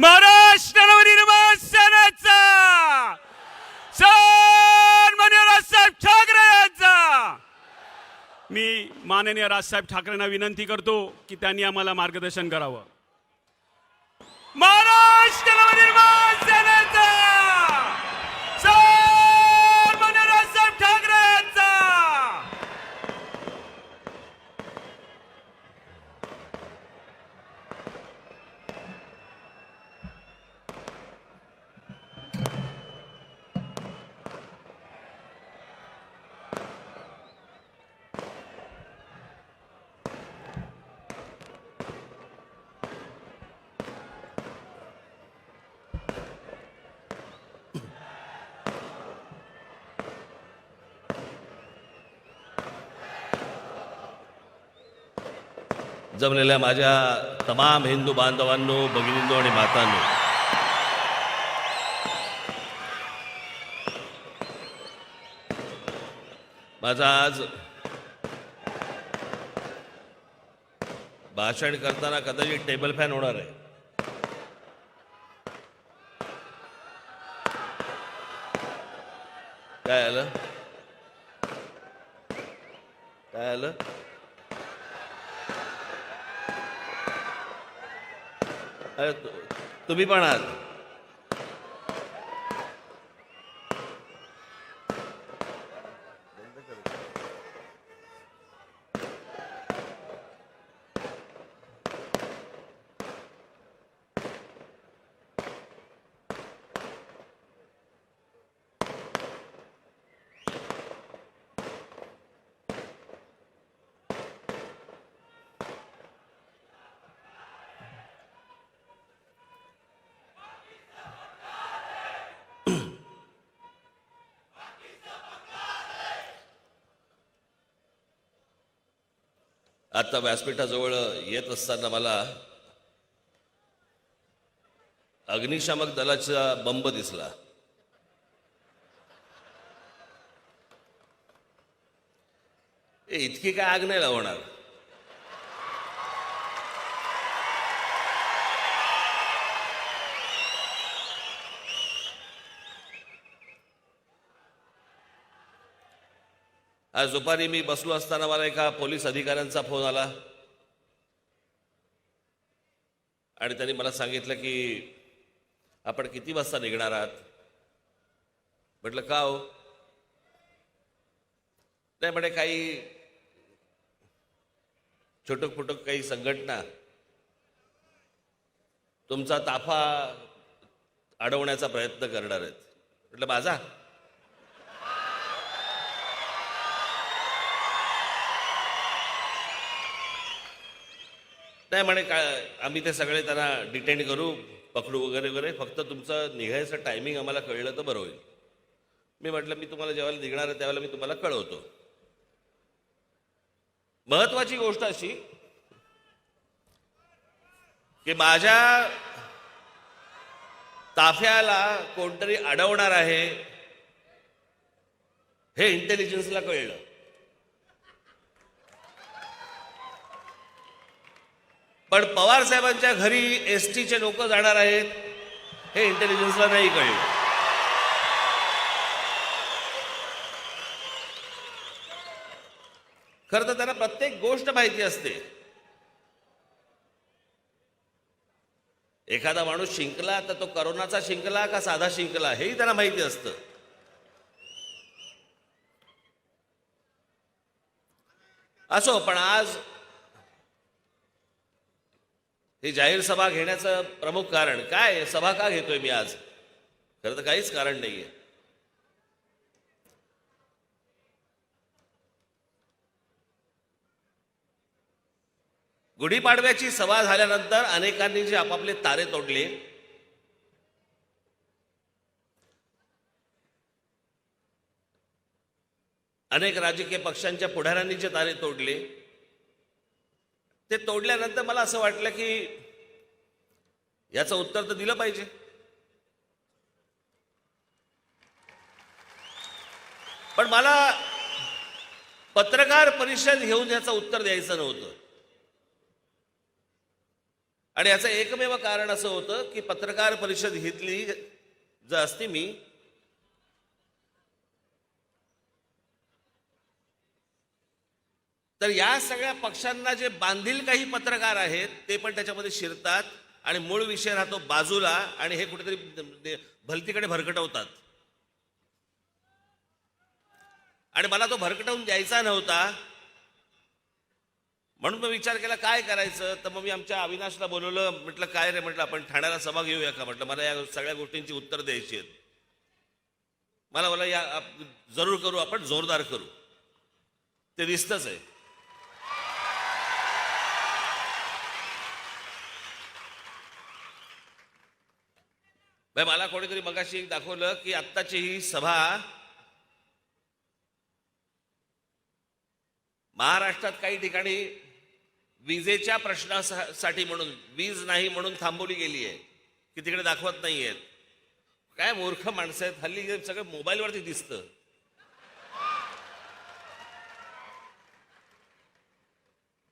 महाराष्ट्र नवनिर्माण सेनेचा सन्माननीय राजसाहेब ठाकरे यांचा मी माननीय राजसाहेब ठाकरेंना विनंती करतो की त्यांनी आम्हाला मार्गदर्शन करावं. महाराष्ट्र नवनिर्माण सेनेचा सन्माननीय राजसाहेब ठाकरे यांचा जमलेल्या माझ्या तमाम हिंदू बांधवांनो, भगिनींनो आणि मातांनो, माझा आज भाषण करताना कदाचित टेबल फॅन होणार आहे. काय आलं काय आलं अरे तुम्ही पण आहात. आता व्यासपीठाजवळ येत असताना मला अग्निशामक दलाचा बंब दिसला. इतकी काय आग नाही लावणार. आज दुपारी मी बसलो असताना मला एका पोलीस अधिकाऱ्यांचा फोन आला आणि त्यांनी मला सांगितलं की आपण किती वाजता निघणार आहात. म्हटलं का हो. नाही म्हणे काही छोटक फुटक काही संघटना तुमचा ताफा अडवण्याचा प्रयत्न करणार आहेत. म्हटलं माझा नाही म्हणे काय आम्ही ते सगळे त्यांना डिटेन करू, पकडू वगैरे वगैरे, फक्त तुमचं निघायचं टायमिंग आम्हाला कळलं तर बरं होईल. मी म्हटलं मी तुम्हाला जेव्हा निघणार आहे त्यावेळेला मी तुम्हाला कळवतो. महत्वाची गोष्ट अशी की माझ्या ताफ्याला कोणतरी अडवणार आहे हे इंटेलिजन्सला कळलं. पण पवार साहेबांच्या घरी एसटीचे लोक जाणार आहेत हे इंटेलिजन्सला नाही कळलं. खरं तर त्यांना प्रत्येक गोष्ट माहिती असते. एखादा माणूस शिंकला तर तो करोनाचा शिंकला का साधा शिंकला हेही त्यांना माहिती असतं. असो, पण आज ही जाहीर सभा घेण्याचं प्रमुख कारण काय, सभा का घेतोय मी आज, खरं तर काहीच कारण नाहीये. गुढीपाडव्याची सभा झाल्यानंतर अनेकांनी जे आपापले तारे तोडले, अनेक राजकीय पक्षांच्या पुढाऱ्यांनी जे तारे तोडले, ते तोडल्यानंतर मला असं वाटलं की याचं उत्तर तर दिलं पाहिजे. पण मला पत्रकार परिषद घेऊन याचं उत्तर द्यायचं नव्हतं. आणि याचं एकमेव कारण असं होतं की पत्रकार परिषद घेतली जर असती मी, तर या सगळ्या पक्षांना जे बांधील काही पत्रकार आहेत ते पण त्याच्यामध्ये शिरतात आणि मूळ विषय राहतो बाजूला आणि हे कुठेतरी भलतीकडे भरकटवतात. आणि मला तो भरकटवून द्यायचा नव्हता, म्हणून मी विचार केला काय करायचं. तर मग मी आमच्या अविनाशला बोलवलं. म्हटलं काय रे, म्हटलं आपण ठाण्याला सभा घेऊया का. म्हटलं मला या सगळ्या गोष्टींची उत्तर द्यायची आहेत. मला या जरूर करू, आपण जोरदार करू. ते दिसतच आहे. मला कोणीतरी मगाशी दाखवलं की आत्ताची ही सभा महाराष्ट्रात काही ठिकाणी विजेच्या प्रश्नासाठी म्हणून, वीज नाही म्हणून थांबवली गेली आहे की तिकडे दाखवत नाहीयेत. काय मूर्ख माणसं आहेत हल्ली, सगळं मोबाईलवरती दिसतं.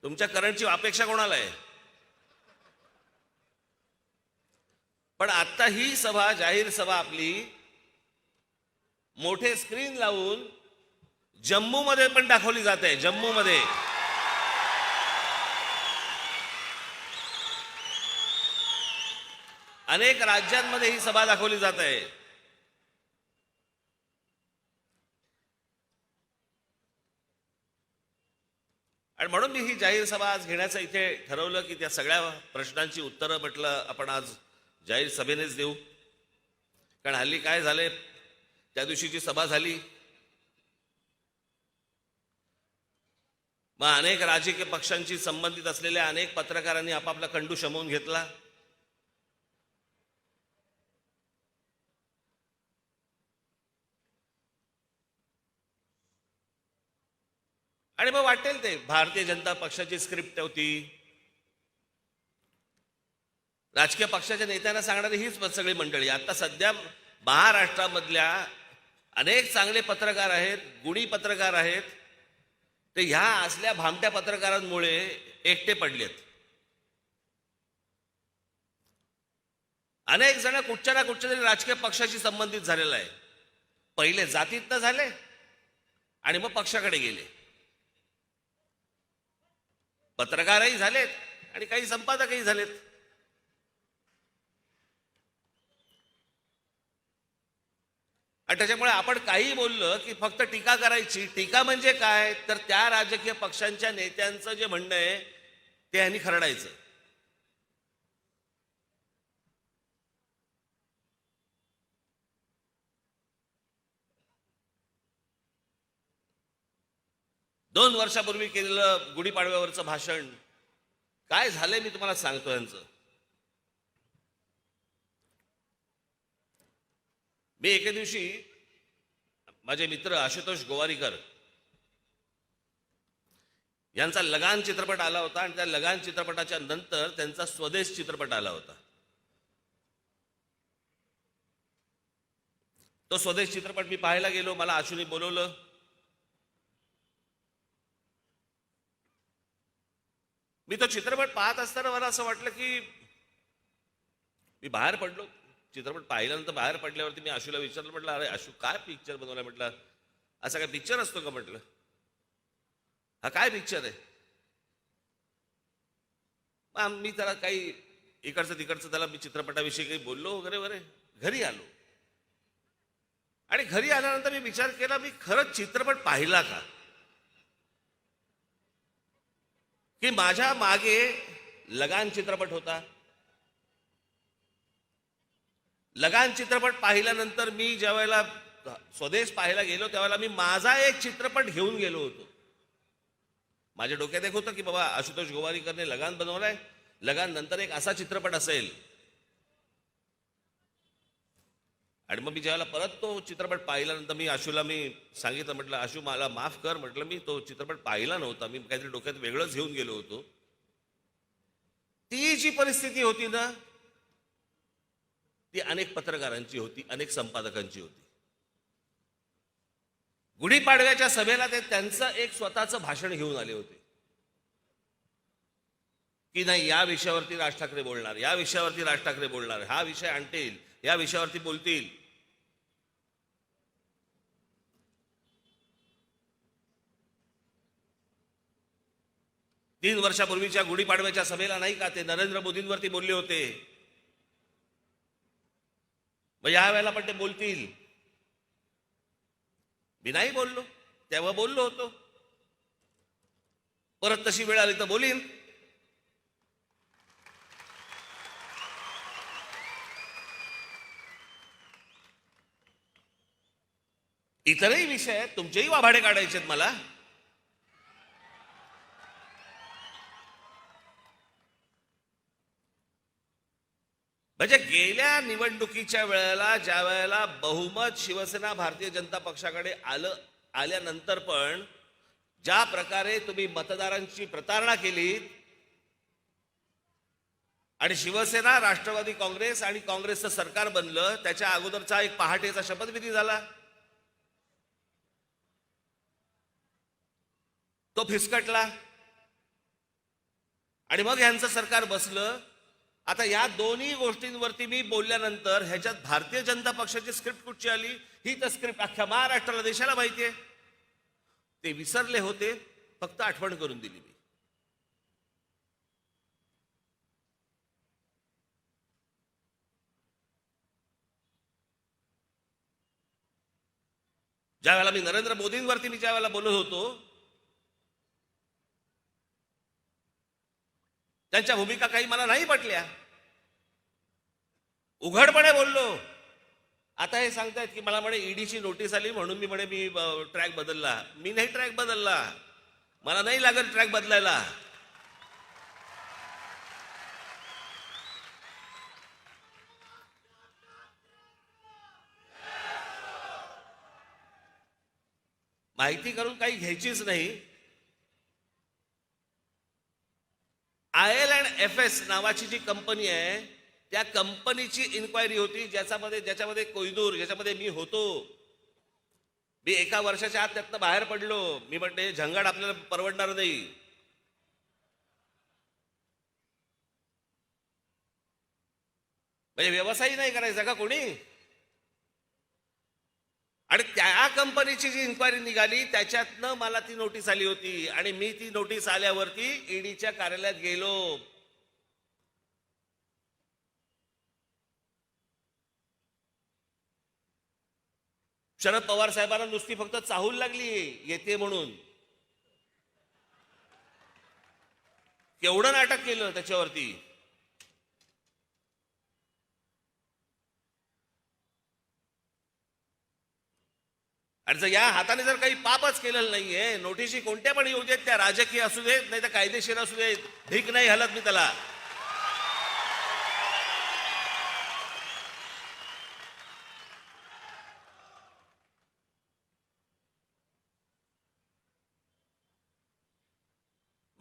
तुमच्या करंटची अपेक्षा कोणाला आहे. पण आता ही सभा, जाहीर सभा आपली मोठे स्क्रीन लावून जम्मू मध्ये पण दाखवली जाते. जम्मू मध्ये अनेक राज्यांमध्ये ही सभा दाखवली जात आहे. आणि म्हणून मी ही जाहीर सभा आज घेण्याचं इथे ठरवलं की त्या सगळ्या प्रश्नांची उत्तरं म्हटलं आपण आज जाहीर सभेनेच देऊ. कारण हल्ली काय झालंय, त्या दिवशीची सभा झाली, मग अनेक राजकीय पक्षांशी संबंधित असलेल्या अनेक पत्रकारांनी आपापला कंडू शमवून घेतला. आणि मग वाटेल ते भारतीय जनता पक्षाची स्क्रिप्ट होती. राजकीय पक्षाच्या नेत्यांना सांगणारी हीच सगळी मंडळी. आता सध्या महाराष्ट्रामधल्या अनेक चांगले पत्रकार आहेत, गुणी पत्रकार आहेत, ते ह्या असल्या भामट्या पत्रकारांमुळे एकटे पडलेत. अनेक जण कुठच्या ना कुठच्या तरी राजकीय पक्षाशी संबंधित झालेला आहे. पहिले जातीतनं झाले आणि मग पक्षाकडे गेले. पत्रकारही झालेत आणि काही संपादकही झालेत. आणि त्याच्यामुळे आपण काही बोललं की फक्त टीका करायची. टीका म्हणजे काय, तर त्या राजकीय पक्षांच्या नेत्यांचं जे म्हणणं आहे ते यांनी खरडायचं. दोन वर्षापूर्वी केलेलं गुढीपाडव्यावरचं भाषण काय झालंय मी तुम्हाला सांगतो. यांचं मी एके दिवशी माझे मित्र आशुतोष गोवारीकर यांचा लगान चित्रपट आला होता आणि त्या लगान चित्रपटाच्या नंतर त्यांचा स्वदेश चित्रपट आला होता. तो स्वदेश चित्रपट मी पाहायला गेलो. मला आशुने बोलवलं. मी तो चित्रपट पाहत असताना मला असं वाटलं की मी बाहेर पडलो. चित्रपट पाहिल्यानंतर बाहेर पडल्यावरती मी आशूला विचारलं, म्हटलं अरे आशू काय पिक्चर बनवलाय. म्हटलं असा काय पिक्चर असतो का. म्हटलं हा काय पिक्चर आहे. मी त्याला काही इकडचं तिकडचं त्याला मी चित्रपटाविषयी काही बोललो वगैरे वगैरे. घरी आलो आणि घरी आल्यानंतर मी विचार केला मी खरंच चित्रपट पाहिला का. की माझ्या मागे लगान चित्रपट होता. लगान चित्रपट पाहिल्यानंतर मी ज्या वेळेला स्वदेश पाहायला गेलो त्यावेळेला मी माझा एक चित्रपट घेऊन गेलो होतो. माझ्या डोक्यात एक होतं की बाबा आशुतोष गोवारीकरने लगान बनवलाय, लगान नंतर एक असा चित्रपट असेल. आणि मग मी ज्यावेळेला परत तो चित्रपट पाहिल्यानंतर मी आशूला मी सांगितलं, म्हटलं आशू मला माफ कर, म्हटलं मी तो चित्रपट पाहिला नव्हता, मी काहीतरी डोक्यात वेगळंच घेऊन गेलो होतो. ती जी परिस्थिती होती ना ती अनेक पत्रकारांची होती, अनेक संपादकांची होती. गुढीपाडव्याच्या सभेला ते त्यांचं एक स्वतःचं भाषण घेऊन आले होते की नाही या विषयावरती राज ठाकरे बोलणार, या विषयावरती राज ठाकरे बोलणार, हा विषय आणतील, या विषयावरती बोलतील. तीन वर्षापूर्वीच्या गुढीपाडव्याच्या सभेला नाही का ते नरेंद्र मोदींवरती बोलले होते, मग या वेळेला पण ते बोलतील. मी नाही बोललो, तेव्हा बोललो होतो, परत तशी वेळ आली तर बोलीन. इतरही विषय आहेत, तुमचेही वाभाडे काढायचे आहेत मला. म्हणजे गेल्या निवडणुकीच्या वेळेला ज्या वेळेला बहुमत शिवसेना भारतीय जनता पक्षाकडे आल्यानंतर पण ज्या प्रकारे तुम्ही मतदारांची प्रतारणा केली आणि शिवसेना, राष्ट्रवादी काँग्रेस आणि काँग्रेसचं सरकार बनलं, त्याच्या अगोदरचा एक पहाटेचा शपथविधी झाला, तो फिसकटला आणि मग यांचं सरकार बसलं. आता या दोन्ही गोष्टींवरती मी बोलल्यानंतर ह्याच्यात भारतीय जनता पक्षाची स्क्रिप्ट कुठची आली, ही तर स्क्रिप्ट अख्ख्या महाराष्ट्राला, देशाला माहिती आहे. ते विसरले होते, फक्त आठवण करून दिली मी. ज्या वेळेला मी नरेंद्र मोदींवरती ज्या वेळेला बोलत होतो, त्यांच्या भूमिका काही मला नाही पटल्या, उघडपणे बोललो. आता हे सांगतायत की मला म्हणे ईडीची नोटीस आली म्हणून मी ट्रॅक बदलला. मी नाही ट्रॅक बदलला, मला नाही लागत ट्रॅक बदलायला. माहिती करून काही घ्यायचीच नाही. IL&FS नावाची जी कंपनी आहे, त्या कंपनीची इन्क्वायरी होती, ज्याच्यामध्ये कोहिनूर, ज्याच्यामध्ये मी होतो. मी एका वर्षाच्या आत त्यातनं बाहेर पडलो. मी म्हणते झंगाट आपल्याला परवडणार नाही. म्हणजे व्यवसाय नाही करायचा का कोणी? आणि त्या कंपनीची जी इन्क्वायरी निघाली त्याच्यातनं मला ती नोटीस आली होती आणि मी ती नोटीस आल्यावरती ईडीच्या कार्यालयात गेलो. शरद पवार साहेबांना नुसती फक्त चाहूल लागली येते म्हणून. केवढं नाटक केलं त्याच्यावरती. आणि जर या हाताने जर काही पापच केलेलं नाहीये, नोटीसी कोणत्या पण येऊ देत, त्या राजकीय असू देत नाही तर कायदेशीर असू देत, ढीक नाही हलत मी त्याला.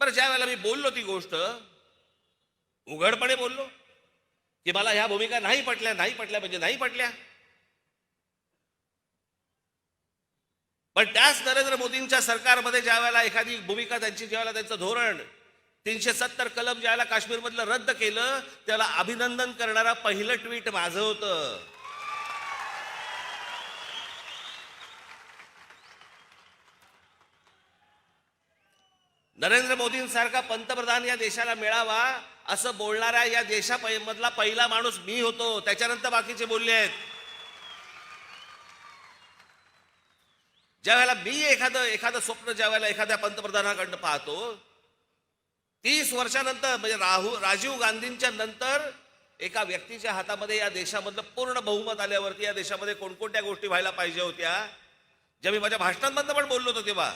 बरं, ज्या वेळेला मी बोललो ती गोष्ट उघडपणे बोललो की मला ह्या भूमिका नाही पटल्या म्हणजे नाही पटल्या. पण त्याच नरेंद्र मोदींच्या सरकारमध्ये ज्या वेळेला एखादी भूमिका त्यांची, ज्या वेळेला त्यांचं धोरण 370 कलम ज्या वेळेला काश्मीरमधलं रद्द केलं, त्याला अभिनंदन करणारा पहिलं ट्विट माझं होतं. नरेंद्र मोदींसारखा पंतप्रधान या देशाला मिळावा असं बोलणाऱ्या या देशामधला पहिला माणूस मी होतो. त्याच्यानंतर बाकीचे बोलले आहेत. ज्या वेळेला मी एखादं स्वप्न ज्या वेळेला एखाद्या पंतप्रधानाकडनं पाहतो, 30 वर्षानंतर म्हणजे राजीव गांधींच्या नंतर एका व्यक्तीच्या हातामध्ये या देशामधलं पूर्ण बहुमत आल्यावरती या देशामध्ये कोणकोणत्या गोष्टी व्हायला पाहिजे होत्या, ज्या मी माझ्या भाषणांमधनं पण बोललो होतो तेव्हा.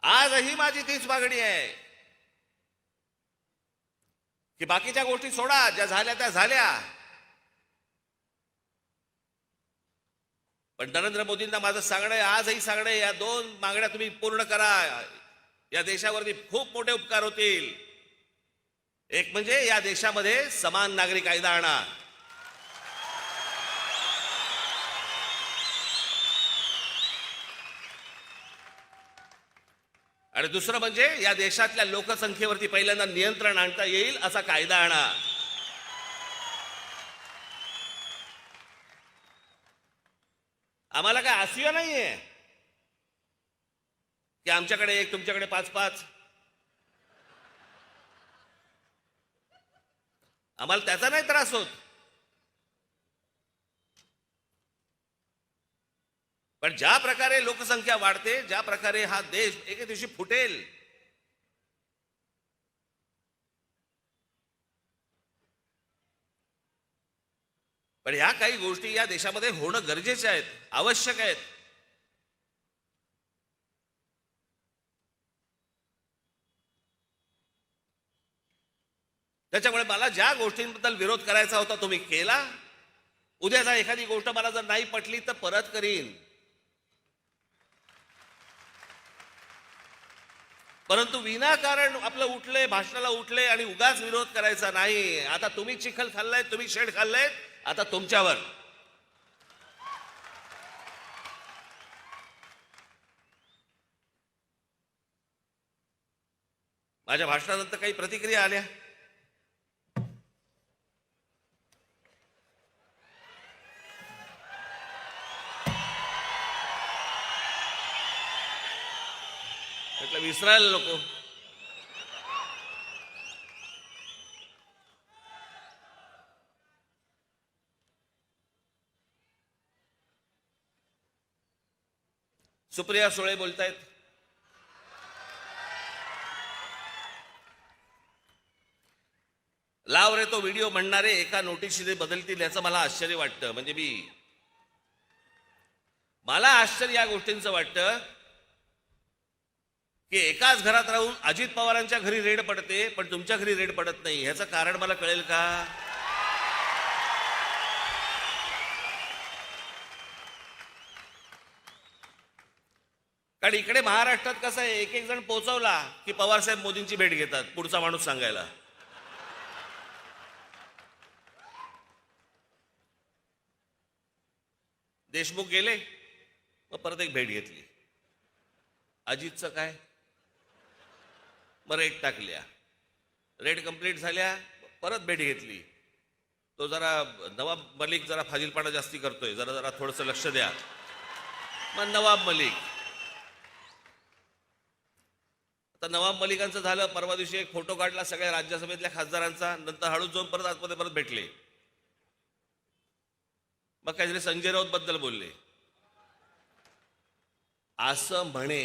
आजही माझी तीच मागणी आहे की बाकीच्या गोष्टी सोडा, ज्या झाल्या त्या झाल्या. पण नरेंद्र मोदींना माझं सांगणं आहे, आजही सांगणं आहे, या 2 मागण्या तुम्ही पूर्ण करा. या देशावरती खूप मोठे उपकार होतील. एक म्हणजे या देशामध्ये समान नागरी कायदा आणा. आणि दुसरं म्हणजे या देशातल्या लोकसंख्येवरती पहिल्यांदा नियंत्रण आणता येईल असा कायदा आणा. आम्हाला काय असूया नाहीये की आमच्याकडे एक तुमच्याकडे 5-5. आम्हाला त्याचा नाही त्रास होत. पण ज्या प्रकारे लोकसंख्या वाढते, ज्या प्रकारे हा देश एके दिवशी फुटेल, पण ह्या काही गोष्टी या देशामध्ये होणं गरजेचे आहेत, आवश्यक आहेत. त्याच्यामुळे मला ज्या गोष्टींबद्दल विरोध करायचा होता तो मी केला. उद्या जर एखादी गोष्ट मला जर नाही पटली तर परत करीन, परंतु विनाकारण आपलं उठले, भाषणाला उठले आणि उगाच विरोध करायचा नाही. आता तुम्ही चिखल खाल्लाय, तुम्ही शेड खाल्लाय, आता तुमच्यावर. माझ्या भाषणानंतर काही प्रतिक्रिया आल्या. म्हटलं विसरायला नको. सुप्रिया सुळे बोलतायत, लाव रे तो व्हिडिओ म्हणणारे एका नोटीशीने बदलतील याचं मला आश्चर्य वाटतं. म्हणजे मला आश्चर्य या गोष्टींचं वाटतं की एकाच घरात राहून अजित पवारांच्या घरी रेड पडते पण तुमच्या घरी रेड पडत नाही. ह्याचं कारण मला कळेल का? कारण इकडे महाराष्ट्रात कसं आहे, एक एक जण पोहोचवला की पवार साहेब मोदींची भेट घेतात पुढचा माणूस सांगायला. देशमुख गेले मग परत एक भेट घेतली. अजितचं काय, मग रेड टाकल्या, रेड कंप्लीट झाल्या, परत भेट घेतली. तो जरा नवाब मलिक जरा फाजीलपणा जास्ती करतोय, जरा जरा थोडंसं लक्ष द्या. मग नवाब मलिक, आता नवाब मलिकांचं झालं. परवा दिवशी एक फोटो काढला सगळ्या राज्यसभेतल्या खासदारांचा, नंतर हळूच जाऊन परत आतमध्ये परत भेटले. मग काहीतरी संजय राऊत बद्दल बोलले. असं म्हणे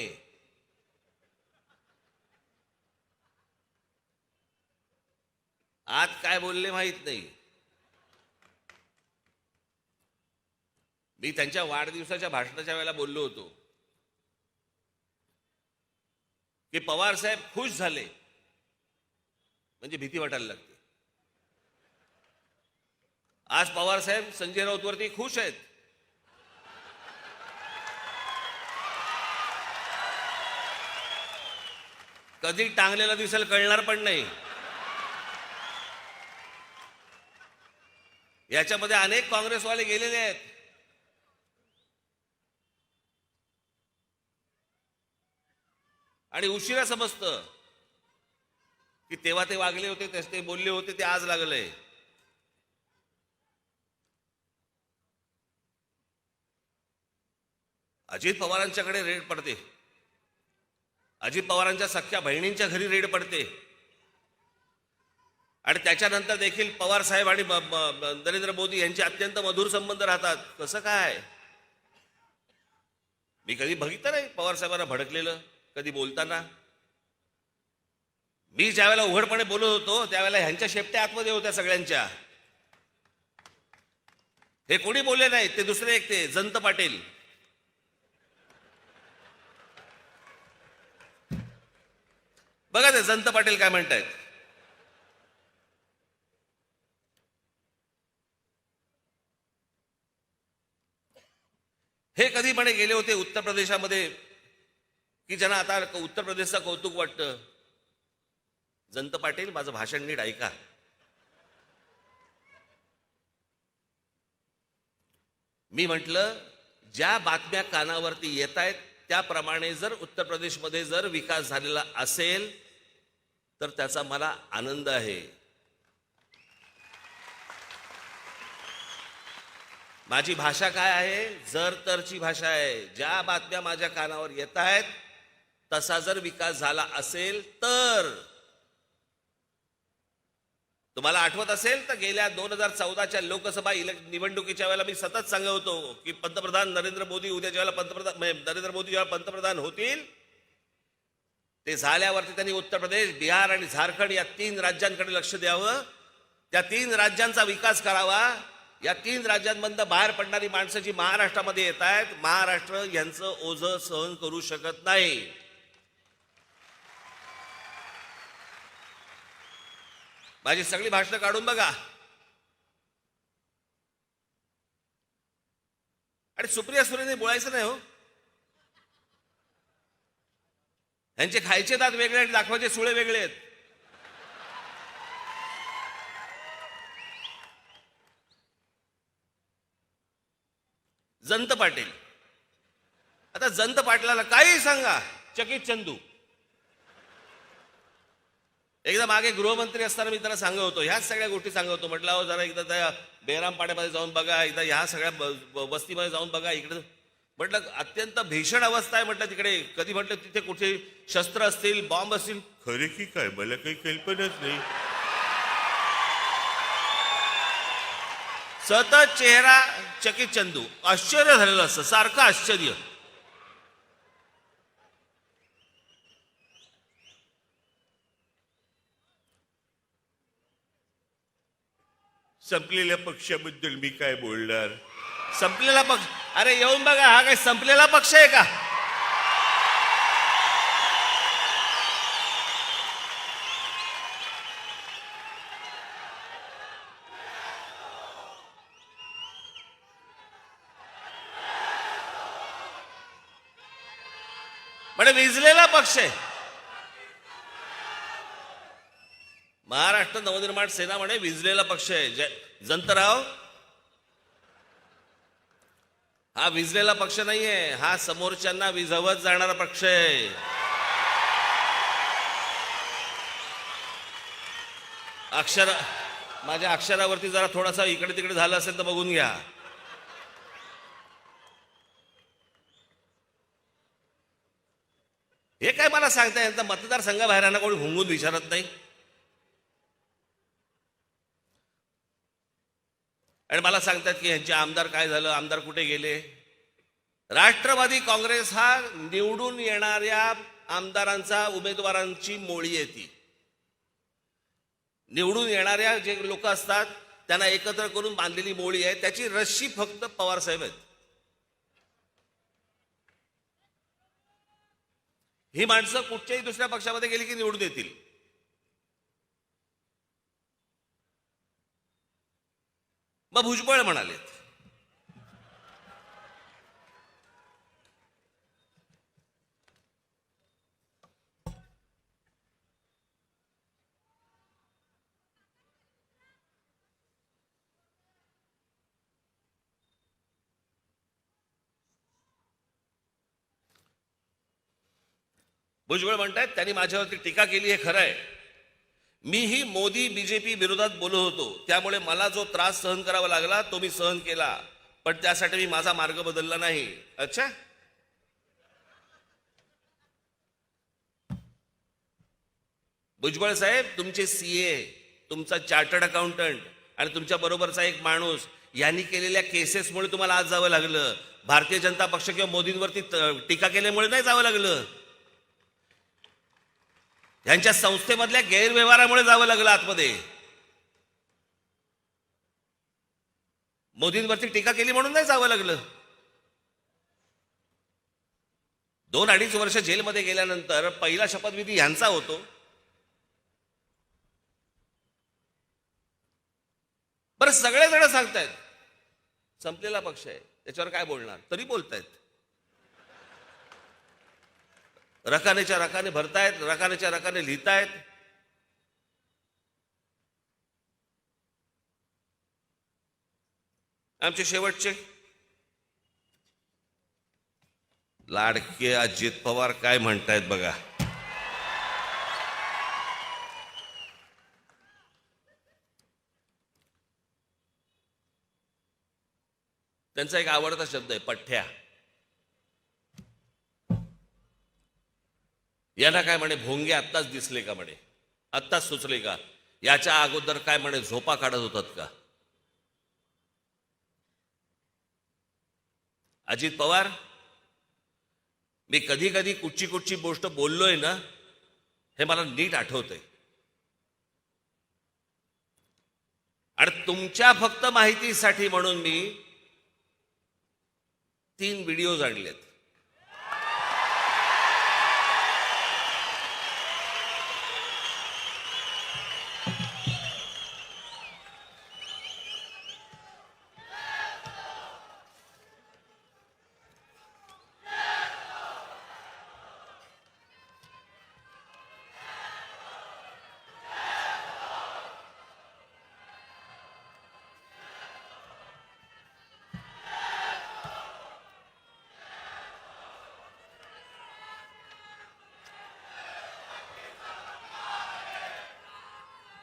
आज काय बोलले माहित नाही. मी त्यांच्या वाढदिवसाच्या भाषणाच्या वेळेला बोललो होतो की पवार साहेब खुश झाले म्हणजे भीती वाटायला लागते. आज पवार साहेब संजय राऊत वरती खुश आहेत. कधी टांगलेला दिसेल कळणार पण नाही. याच्यामध्ये अनेक काँग्रेसवाले गेलेले आहेत. आणि उशिरा समजतं की तेव्हा ते वागले होते, ते बोलले होते, ते आज लागलंय. अजित पवारांच्याकडे रेड पडते, अजित पवारांच्या सख्या बहिणींच्या घरी रेड पडते, आणि त्याच्यानंतर देखील पवार साहेब आणि नरेंद्र मोदी यांचे अत्यंत मधुर संबंध राहतात. कसं काय? मी कधी बघितलं नाही पवार साहेबांना भडकलेलं कधी बोलताना. मी ज्या वेळेला उघडपणे बोलत होतो त्यावेळेला ह्यांच्या शेपट्या आतमध्ये होत्या सगळ्यांच्या. हे कोणी बोलले नाही, ते दुसरे एक ते जयंत पाटील. बघा ते जयंत पाटील काय म्हणतायत. हे कधी म्हणे गेले होते उत्तर प्रदेशामध्ये की ज्यांना आता उत्तर प्रदेशचा कौतुक वाटतं. जयंत पाटील, माझं भाषण नीट ऐका. मी म्हटलं ज्या बातम्या कानावरती येत आहेत त्याप्रमाणे जर उत्तर प्रदेशमध्ये जर विकास झालेला असेल तर त्याचा मला आनंद आहे. माझी भाषा काय आहे? जर तरची भाषा आहे. ज्या बातम्या माझ्या कानावर येत आहेत तसा जर विकास झाला असेल तर. तुम्हाला आठवत असेल तर गेल्या 2014च्या लोकसभा निवडणुकीच्या वेळेला मी सतत सांगत होतो की पंतप्रधान नरेंद्र मोदी उद्या ज्यावेळेला नरेंद्र मोदी जेव्हा पंतप्रधान होतील ते झाल्यावरती त्यांनी उत्तर प्रदेश, बिहार आणि झारखंड या 3 राज्यांकडे लक्ष द्यावं. त्या 3 राज्यांचा विकास करावा. या 3 राज्यांमधनं बाहेर पडणारी माणसं जी महाराष्ट्रामध्ये येत आहेत, महाराष्ट्र यांचं ओझं सहन करू शकत नाही. माझी सगळी भाषणं काढून बघा. आणि सुप्रिया सुळेंनी बोलायचं नाही हो. यांचे खायचे दात वेगळे आणि दाखवायचे सुळे वेगळे आहेत. जयंत पाटील, आता जयंत पाटलाला काही सांगा, चकित चंदू. एकदा मागे गृहमंत्री असताना मी त्याला सांगत होतो, ह्याच सगळ्या गोष्टी सांगत होतो. म्हटलं अहो जरा एकदा त्या बेराम पाड्यामध्ये जाऊन बघा, एकदा ह्या सगळ्या वस्तीमध्ये जाऊन बघा. इकडे म्हटलं अत्यंत भीषण अवस्था आहे म्हटलं तिकडे. कधी म्हटलं तिथे कुठे शस्त्र असतील, बॉम्ब असतील. खरे की काय मला काही कल्पनाच नाही. सतत चेहरा चकित चंदू. आश्चर्य झालेलं असतं, सारखं आश्चर्य. संपलेल्या पक्षाबद्दल मी काय बोलणार? संपलेला पक्ष, अरे येऊन बघा, हा काय संपलेला पक्ष आहे का? म्हणजे विजलेला पक्ष आहे. महाराष्ट्र नवनिर्माण सेना म्हणे विजलेला पक्ष आहे. जयंतराव, हा विजलेला पक्ष नाहीये, हा समोरच्यांना विझवत जाणारा पक्ष आहे. माझ्या अक्षरावरती जरा थोडासा इकडे तिकडे झालं असेल तर बघून घ्या. हे काय मला सांगताय? यांचा मतदारसंघाबाहेर कोणी हुंगून विचारत नाही. आणि मला सांगतात की यांचे आमदार काय झालं, आमदार कुठे गेले. राष्ट्रवादी काँग्रेस हा निवडून येणाऱ्या आमदारांचा, उमेदवारांची मोळी आहे. ती निवडून येणाऱ्या जे लोक असतात त्यांना एकत्र करून बांधलेली मोळी आहे. त्याची रस्सी फक्त पवार साहेब आहेत. ही माणसं कुठच्याही दुसऱ्या पक्षामध्ये गेली की निवडून येतील. मग भुजबळ म्हणालेत भुजबळ म्हणतायत त्यांनी माझ्यावरती टीका केली, हे खरं आहे. मीही मोदी बीजेपी विरोधात बोलत होतो, त्यामुळे मला जो त्रास सहन करावा लागला तो मी सहन केला, पण त्यासाठी मी माझा मार्ग बदलला नाही. अच्छा, भुजबळ साहेब, तुमचे सीए, तुमचा चार्टर्ड अकाउंटंट आणि तुमच्या बरोबरचा एक माणूस यांनी केलेल्या केसेसमुळे तुम्हाला आज जावं लागलं. भारतीय जनता पक्ष किंवा मोदींवरती टीका केल्यामुळे नाही जावं लागलं. यांच्या संस्थेमधल्या गैरव्यवहारामुळे जावं लागलं आतमध्ये. मोदींवरती टीका केली म्हणून नाही जावं लागलं. 2-2.5 वर्ष जेलमध्ये गेल्यानंतर पहिला शपथविधी यांचा होतो. बरं, सगळेजण सांगतायत संपलेला पक्ष आहे, त्याच्यावर काय बोलणार, तरी बोलतायत. रकानेच्या रकाने भरतायत, रकानेच्या रकाने लिहितायत. आमचे शेवटचे लाडके अजित पवार काय म्हणतायत बघा. त्यांचा एक आवडता शब्द आहे पठ्ठ्या. यांना काय म्हणे भोंगे आत्ताच दिसले का म्हणे, आत्ताच सुचले का, याच्या अगोदर काय म्हणे झोपा काढत होतात का. अजित पवार, मी कधी कधी कुठची कुठची गोष्ट बोललोय ना, हे मला नीट आठवतंय. आणि तुमच्या फक्त माहितीसाठी म्हणून मी 3 व्हिडिओज आणलेत.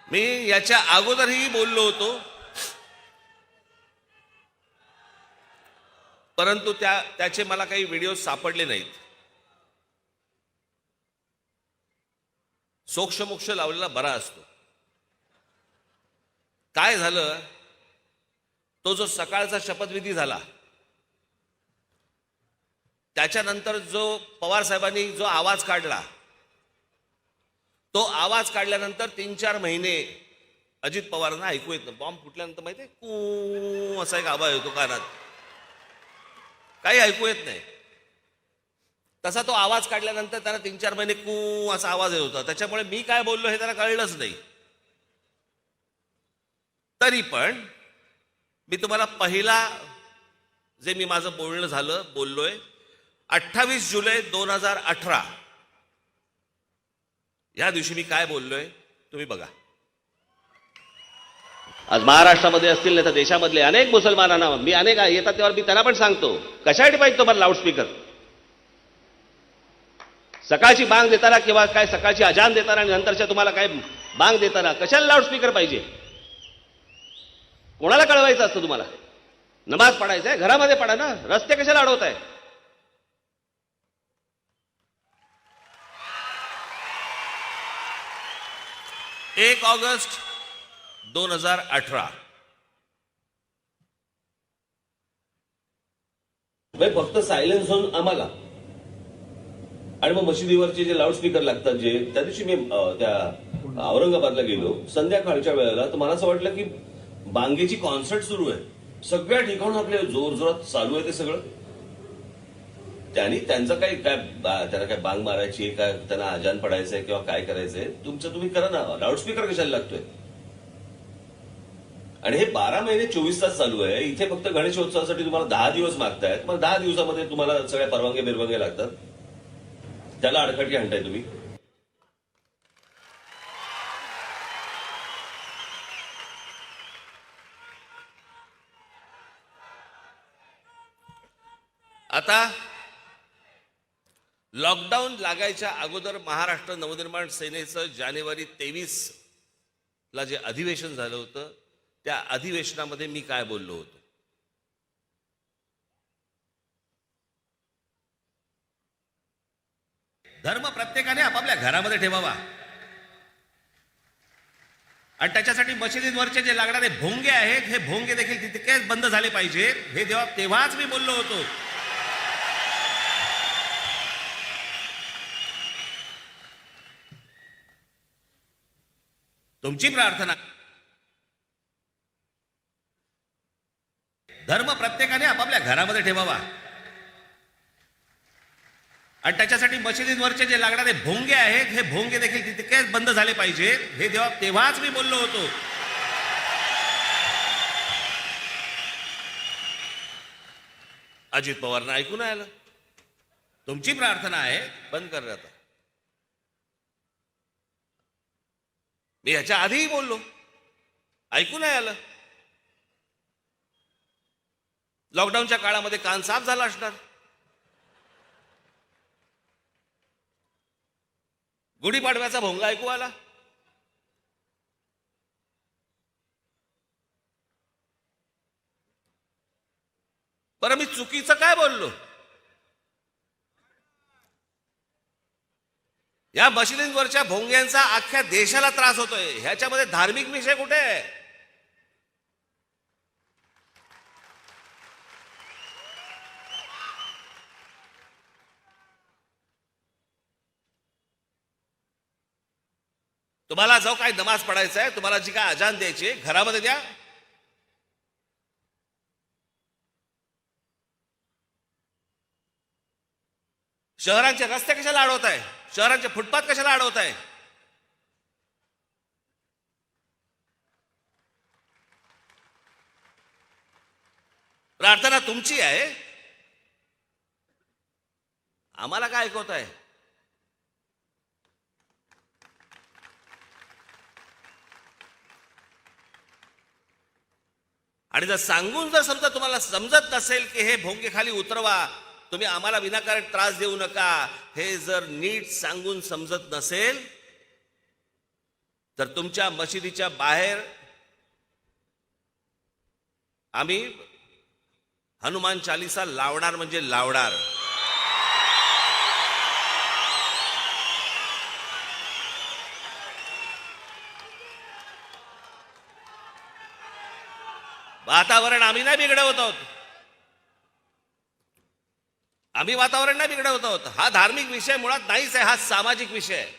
मी याच्या अगोदरही बोललो होतो, परंतु त्याचे मला काही व्हिडिओ सापडले नाहीत. सोक्षमोक्ष लावलेला बरा असतो. काय झालं, तो जो सकाळचा शपथविधी झाला त्याच्यानंतर जो पवार साहेबांनी जो आवाज काढला, तो आवाज काढल्यानंतर 3-4 महिने अजित पवारांना ऐकू येत नाही. बॉम्ब फुटल्यानंतर माहिती आहे, कू असा एक आवाज येतो कानात, काही ऐकू येत नाही. तसा तो आवाज काढल्यानंतर त्याला 3-4 महिने कू असा आवाज येत होता. त्याच्यामुळे मी काय बोललो हे त्याला कळलंच नाही. तरी पण मी तुम्हाला पहिला जे मी माझं बोलणं बोललोय 28 जुलै 2018 या दिवशी मी काय बोललोय तुम्ही बघा. आज महाराष्ट्रामध्ये असतील नाही तर देशामधले अनेक मुसलमानांना मी अनेक येतात तेव्हा मी त्यांना पण सांगतो, कशासाठी पाहिजे तुम्हाला लाऊडस्पीकर. सकाळची बांग देताना किंवा काय सकाळची अजान देताना आणि नंतरच्या तुम्हाला काय बांग देताना कशाला लाऊडस्पीकर पाहिजे. कोणाला कळवायचं असतं तुम्हाला. नमाज पडायचंय घरामध्ये पडा ना, रस्ते कशाला अडवताय. 1 ऑगस्ट 2018 फक्त सायलेन्स झोन आम्हाला आणि मग मशिदीवरचे जे लाऊडस्पीकर लागतात, जे त्या दिवशी मी त्या औरंगाबादला गेलो संध्याकाळच्या वेळेला, तर मला असं वाटलं की बांगेची कॉन्सर्ट सुरू आहे. सगळ्या ठिकाणून आपले जोर जोरात चालू आहे ते सगळं. त्यांनी त्यांचं त्यांना काय बांग मारायची, काय त्यांना अजान पडायचंय किंवा काय करायचंय, तुमचं तुम्ही करा ना. लाऊडस्पीकर कशाला लागतोय. आणि हे 12 महिने 24 तास चालू आहे. इथे फक्त गणेशोत्सवासाठी तुम्हाला 10 दिवस मागतायत, मग 10 दिवसामध्ये तुम्हाला सगळ्या परवानगी बिरवानगी लागतात. त्याला अडखळी आणताय तुम्ही. आता लॉकडाऊन लागायच्या अगोदर महाराष्ट्र नवनिर्माण सेनेचं जानेवारी 23 ला जे अधिवेशन झालं होतं, त्या अधिवेशनामध्ये मी काय बोललो होतो. धर्म प्रत्येकाने आपापल्या घरामध्ये ठेवावा आणि त्याच्यासाठी मशिदींवरचे जे लागणारे भोंगे आहेत, हे भोंगे देखील तितकेच बंद झाले पाहिजेत. हे तेव्हाच मी बोललो होतो. तुमची प्रार्थना, धर्म प्रत्येकाने आपापल्या घरामध्ये ठेवावा आणि त्याच्यासाठी मशिदींवरचे जे लागणारे भोंगे आहेत, हे भोंगे देखील तितकेच बंद झाले पाहिजेत. हे तेव्हाच मी बोललो होतो. अजित पवारांना ऐकू नाही आलं. तुमची प्रार्थना आहे बंद कर आता. मी ह्याच्या आधीही बोललो, ऐकू नाही आलं. लॉकडाऊनच्या काळामध्ये कान साफ झाला असणार. गुढीपाडव्याचा भोंगा ऐकू आला. बरं, मी चुकीचं काय बोललो? या मशिदींवरच्या भोंग्यांचा अख्ख्या देशाला त्रास होतोय. ह्याच्यामध्ये धार्मिक विषय कुठे आहे? तुम्हाला जो काय नमाज पडायचा आहे, तुम्हाला जी काय अजान द्यायची आहे, घरामध्ये द्या. शहरांचे रस्ते कशाला अडवताय? शहरांचे फुटपाथ कशाला अडवताय? प्रार्थना तुमची आहे, आम्हाला काय ऐकवत आहे? आणि जर सांगून जर समजा तुम्हाला समजत नसेल की हे भोंगे खाली उतरवा, तुम्ही आम्हाला विनाकारण त्रास देऊ नका, हे जर नीट सांगून समजत नसेल तर तुमच्या मशिदीच्या बाहेर आम्ही हनुमान चालीसा लावणार म्हणजे लावणार. वातावरण आम्ही नाही बिघडवत आहोत. आम्ही वातावरण नाही बिघडवत आहोत. हा धार्मिक विषय मुळात नाहीच आहे, हा सामाजिक विषय आहे.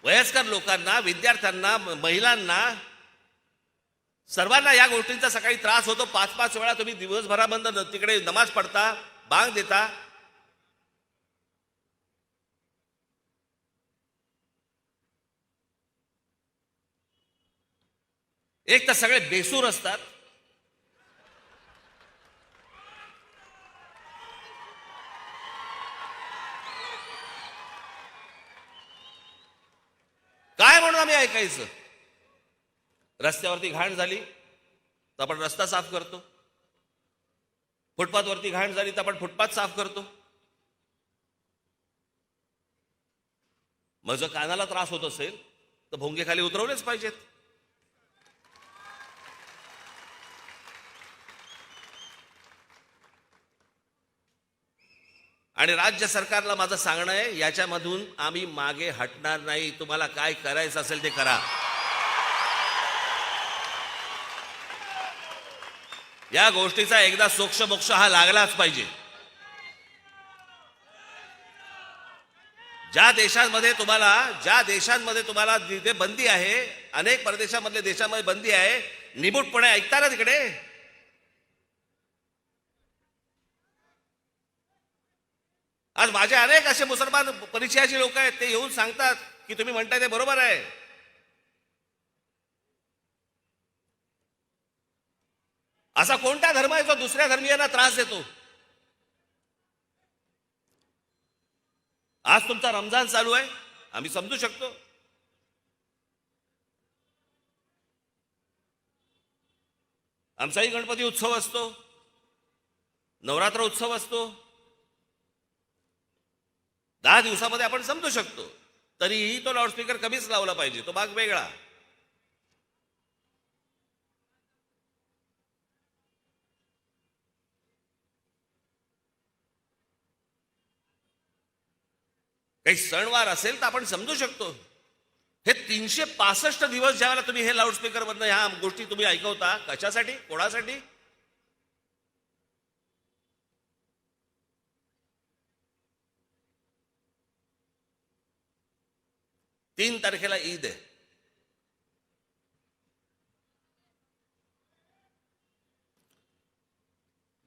वयस्कर लोकांना, विद्यार्थ्यांना, महिलांना, सर्वांना या गोष्टींचा सकाळी त्रास होतो. 5-5 वेळा तुम्ही दिवसभराबंद तिकडे नमाज पडता, बांग देता. एक तर सगळे बेसूर असतात, काय म्हणून आम्ही ऐकायचं? रस्त्यावरती घाण झाली तर आपण रस्ता साफ करतो, फुटपाथवरती घाण झाली तर आपण फुटपाथ साफ करतो. मग जर कानाला त्रास होत असेल तर भोंगे खाली उतरवलेच पाहिजेत. आणि राज्य सरकारला माझं सांगणं आहे, याच्यामधून आम्ही मागे हटणार नाही. तुम्हाला काय करायचं असेल ते करा. या गोष्टीचा एकदा सोक्ष हा लागलाच पाहिजे. ज्या देशांमध्ये तुम्हाला तिथे बंदी आहे, अनेक परदेशामधल्या देशांमध्ये बंदी आहे, निमूटपणे ऐकता ना तिकडे. आज माझे अनेक असे मुसलमान परिचयाचे लोक आहेत, ते येऊन सांगतात की तुम्ही म्हणताय ते बरोबर आहे. असा कोणता धर्म आहे जो दुसऱ्या धर्मीयांना त्रास देतो? आज तुमचा रमजान चालू आहे, आम्ही समजू शकतो. आमचाही गणपती उत्सव असतो, नवरात्र उत्सव असतो. 10 दिवसामध्ये आपण समजू शकतो. तरीही तो लाऊडस्पीकर कमीच लावला पाहिजे, तो भाग वेगळा. काही सणवार असेल तर आपण समजू शकतो. हे 365 दिवस ज्यावेळेला तुम्ही हे लाऊडस्पीकर मधनं ह्या गोष्टी तुम्ही ऐकवता, कशासाठी, कोणासाठी? 3 तारखेला ईद आहे.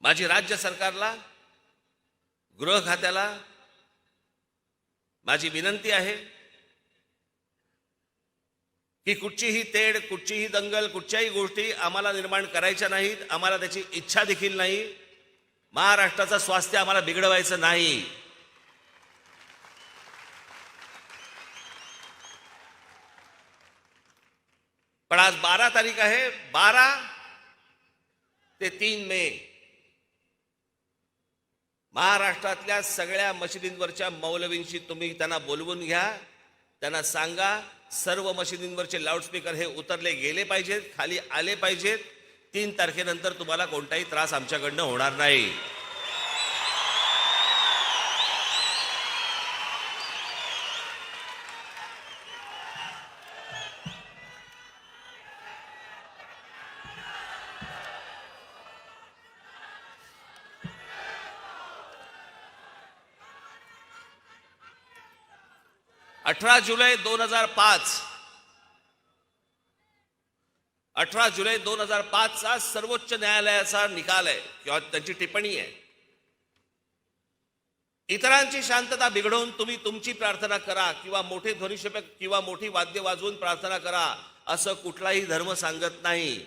माझी राज्य सरकारला, गृह खात्याला माझी विनंती आहे की कुठचीही तेढ, कुठचीही दंगल, कुठच्याही गोष्टी आम्हाला निर्माण करायच्या नाहीत. आम्हाला त्याची इच्छा देखील नाही. महाराष्ट्राचं स्वास्थ्य आम्हाला बिघडवायचं नाही. पण आज 12 तारीख आहे. 12 ते 3 मे महाराष्ट्रातल्या सगळ्या मशिदींवरच्या मौलवींशी तुम्ही त्यांना बोलवून घ्या, त्यांना सांगा सर्व मशिदींवरचे लाऊडस्पीकर हे उतरले गेले पाहिजेत, खाली आले पाहिजेत. 3 तारखेनंतर तुम्हाला कोणताही त्रास आमच्याकडनं होणार नाही. अठरा जुलै 2005 चा सर्वोच्च न्यायालयाचा निकाल आहे किंवा त्यांची टिप्पणी आहे. इतरांची शांतता बिघडवून तुम्ही तुमची प्रार्थना करा किंवा मोठे ध्वनिक्षेपक किंवा मोठी वाद्य वाजवून प्रार्थना करा असं कुठलाही धर्म सांगत नाही.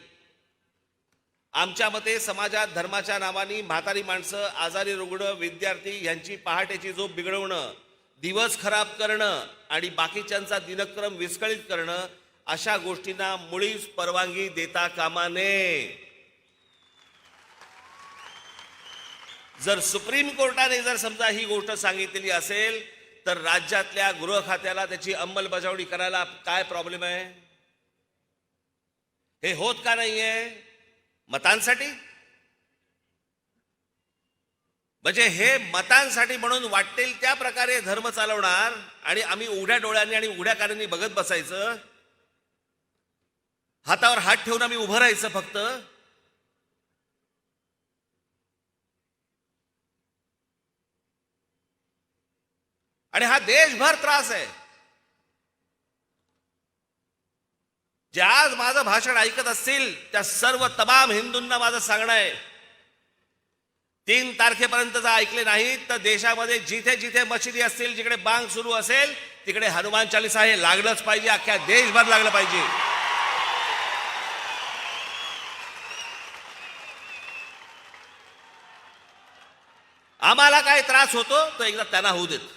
आमच्या मते समाजात धर्माच्या नावाने म्हातारी माणसं, आजारी रुग्ण, विद्यार्थी यांची पहाटेची झोप बिघडवणं, दिवस खराब करणं आणि बाकीच्यांचा दिनक्रम विस्कळीत करणं अशा गोष्टींना मुळीच परवानगी देता कामा नये. जर सुप्रीम कोर्टाने जर समजा ही गोष्ट सांगितलेली असेल तर राज्यातल्या गृह खात्याला त्याची अंमलबजावणी करायला काय प्रॉब्लेम आहे? हे होत का नाहीये? मतांसाठी? म्हणजे हे मतांसाठी म्हणून वाटेल त्या प्रकारे धर्म चालवणार आणि आम्ही उघड्या डोळ्यांनी आणि उघड्या कानांनी बघत बसायचं, हातावर हात ठेवून आम्ही उभं राहायचं फक्त. आणि हा देशभर त्रास आहे. जे आज माझं भाषण ऐकत असतील त्या सर्व तमाम हिंदूंना माझं सांगणं आहे, 3 तारखेपर्यंत जर ऐकले नाहीत तर देशामध्ये जिथे जिथे मशिदी असतील, जिकडे बांग सुरू असेल तिकडे हनुमान चालीसा हे लागलंच पाहिजे, अख्ख्या देशभर लागलं पाहिजे. आम्हाला काय त्रास होतो तो एकदा त्यांना होऊ देत.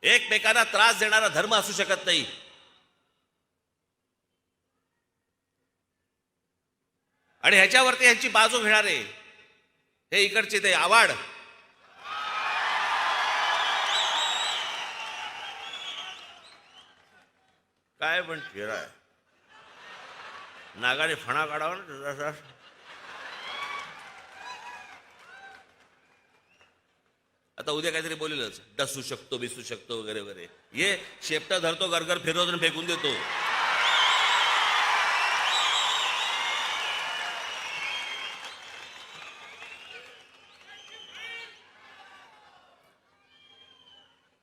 एकमेकांना त्रास देणारा धर्म असू शकत नाही. आणि ह्याच्यावरती ह्यांची बाजू घेणारे हे इकडचे ते आवाड, काय पण फिराय नागाने फणा काढावा ना. आता उद्या काहीतरी बोलेलच, डसू शकतो, बिसू शकतो वगैरे वगैरे. ये शेपटा धरतो, गरगर फिरवतो आणि फेकून देतो.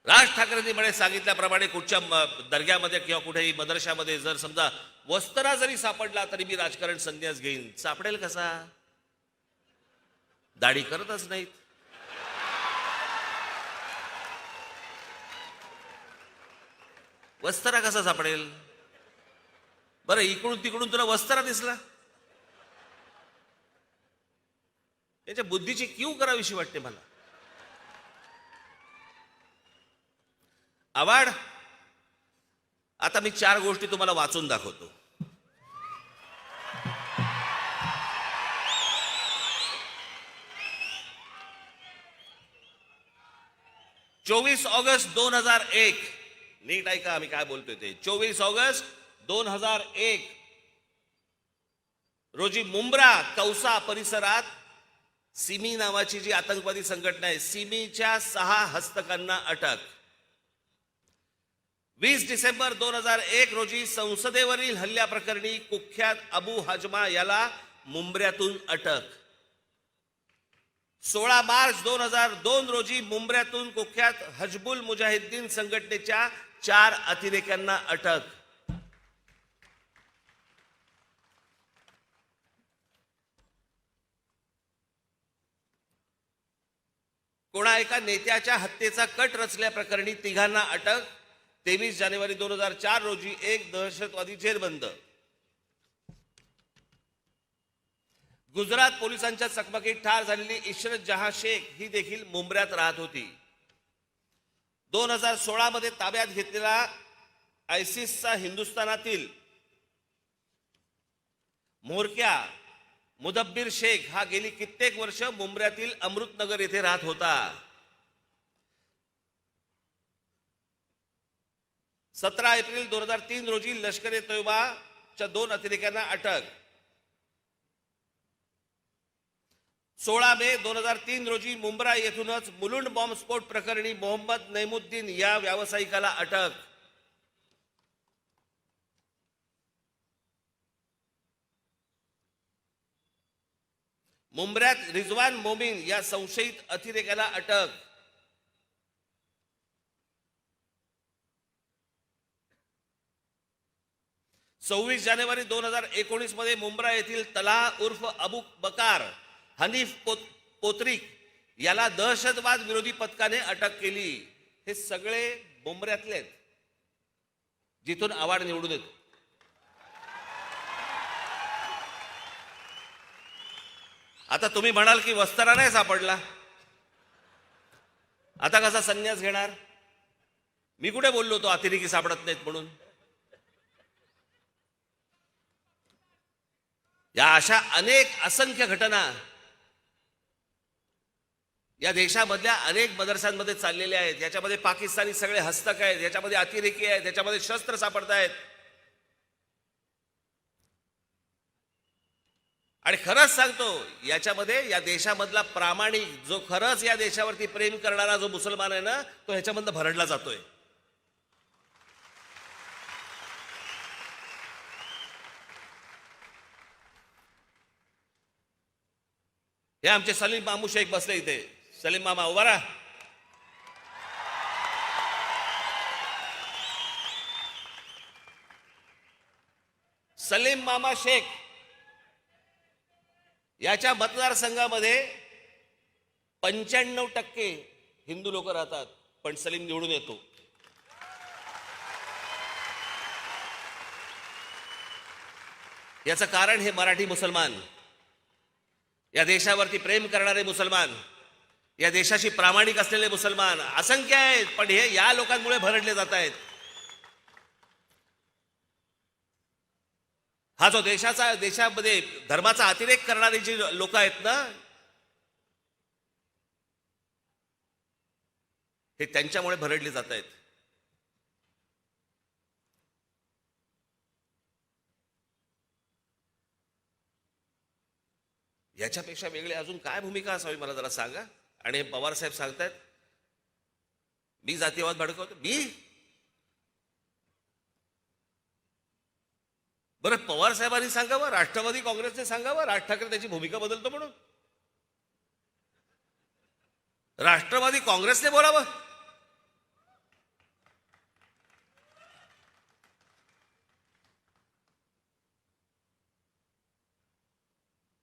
राज ठाकरेंनी म्हणे सांगितल्याप्रमाणे कुठच्या दर्ग्यामध्ये किंवा कुठेही मदरशामध्ये जर समजा वस्त्रा जरी सापडला तरी मी राजकारण संन्यास घेईन. सापडेल कसा? दाढी करतच नाहीत. वस्त्रा कसा सापडेल? बरं, इकडून तिकडून तुला वस्त्रा दिसला, त्याच्या बुद्धीची कीव करावीशी वाटते मला. आवाड, आता मी 4 गोष्टी तुम्हाला वाचून दाखवतो. 24 ऑगस्ट 2001, नीट ऐका आम्ही काय बोलतोय ते. 24 ऑगस्ट 2001 रोजी मुंब्रा कौसा परिसरात सिमी नावाची जी आतंकवादी संघटना आहे, सिमीच्या 6 हस्तकांना अटक. 20 डिसेंबर 2001 रोजी संसदेवरील हल्ल्याप्रकरणी कुख्यात अबू हजमा याला मुंब्र्यातून अटक. 16 मार्च 2002 रोजी मुंब्र्यातून कुख्यात हजबुल मुजाहिद्दीन संघटनेच्या 4 अतिरेक्यांना अटक. कोणा एका नेत्याच्या हत्येचा कट रचल्याप्रकरणी 3घांना अटक. 23 जानेवारी 2004 रोजी एक दहशतवादी जेरबंद. गुजरात पोलिसांच्या चकमकीत ठार झालेली इशरत जहां शेख ही देखील मुंब्र्यात राहत होती. 2016 मध्ये ताब्यात घेतलेला आयसिसचा हिंदुस्थानातील म्होरक्या मुदब्बीर शेख हा गेली कित्येक वर्ष मुंब्र्यातील अमृतनगर येथे राहत होता. 17 एप्रिल 2003 रोजी लष्कर ए तोयबाच्या 2 अतिरेक्यांना अटक. 16 मे 2003 रोजी मुंब्रा येथूनच मुलुंड बॉम्बस्फोट प्रकरणी मोहम्मद नैमुद्दीन या व्यावसायिकाला अटक. मुंब्र्यात रिजवान मोमीन या संशयित अतिरेक्याला अटक. सव्वीस जानेवारी 2019 मध्ये मुंब्रा येथील तलाह उर्फ अबू बकार हनीफ पोत्रिक याला दहशतवाद विरोधी पथकाने अटक केली. हे सगळे मुंब्र्यातले आहेत जिथून आवाड निवडून येतो. आता तुम्ही म्हणाल की वस्तारा नाही सापडला, आता कसा संन्यास घेणार? मी कुठे बोललो होतो अतिरेकी सापडत नाहीत म्हणून? या अशा अनेक असंख्य घटना या देशामधल्या अनेक मदरसांमध्ये चाललेल्या आहेत. याच्यामध्ये पाकिस्तानी सगळे हस्तक आहेत, याच्यामध्ये अतिरेकी आहेत, याच्यामध्ये शस्त्र सापडत आहेत. आणि खरंच सांगतो, याच्यामध्ये या देशामधला प्रामाणिक जो खरंच या देशावरती प्रेम करणारा जो मुसलमान आहे ना, तो ह्याच्यामधनं भरडला जातोय. हे आमचे सलीम मामू शेख बसले इथे. सलीम मामा उभा राहा. सलीम मामा शेख याच्या मतदारसंघामध्ये 95% हिंदू लोक राहतात, पण सलीम निवडून येतो. याचं कारण हे मराठी मुसलमान, या देशावरती प्रेम करणारे मुसलमान, या देशाशी प्रामाणिक असलेले मुसलमान असंख्य आहेत, पण हे या लोकांमुळे भरडले जात आहेत. हा जो देशामध्ये धर्माचा अतिरेक करणारी जी लोक आहेत ना, हे त्यांच्यामुळे भरडले जात आहेत. याच्यापेक्षा वेगळी अजून काय भूमिका असावी मला जरा सांगा. आणि पवार साहेब सांगतायत मी जातीयवाद भडकवतो. बरं, पवार साहेबांनी सांगावं, राष्ट्रवादी काँग्रेसने सांगावं राज ठाकरे त्याची भूमिका बदलतो म्हणून. राष्ट्रवादी काँग्रेसने बोलावं.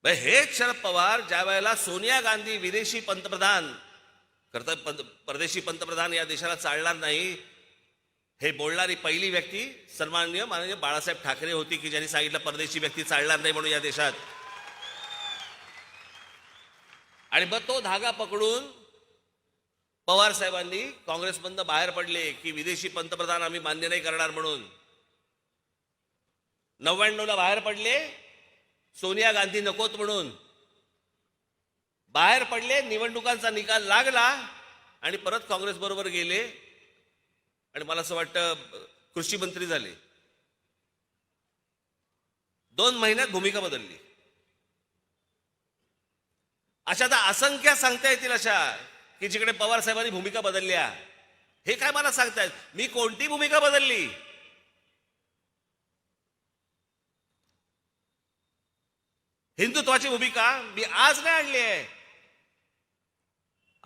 हेच शरद पवार ज्या वेळेला सोनिया गांधी विदेशी पंतप्रधान परदेशी पंतप्रधान या देशाला चालणार नाही हे बोलणारी पहिली व्यक्ती सन्माननीय माननीय बाळासाहेब ठाकरे होती, की ज्यांनी सांगितलं परदेशी व्यक्ती चालणार नाही म्हणून या देशात. आणि मग तो धागा पकडून पवार साहेबांनी काँग्रेसमधनं बाहेर पडले की विदेशी पंतप्रधान आम्ही मान्य नाही करणार म्हणून. 99ला बाहेर पडले, सोनिया गांधी नकोत म्हणून बाहेर पडले. निवडणुकांचा निकाल लागला आणि परत काँग्रेस बरोबर गेले आणि मला असं वाटतं कृषी मंत्री झाले. 2 महिन्यात भूमिका बदलली. अशा तर असंख्य सांगता येतील अशा की जिकडे पवार साहेबांनी भूमिका बदलल्या. हे काय मला सांगतायत मी कोणती भूमिका बदलली? हिंदुत्वाची भूमिका मी आज नाही आणली आहे.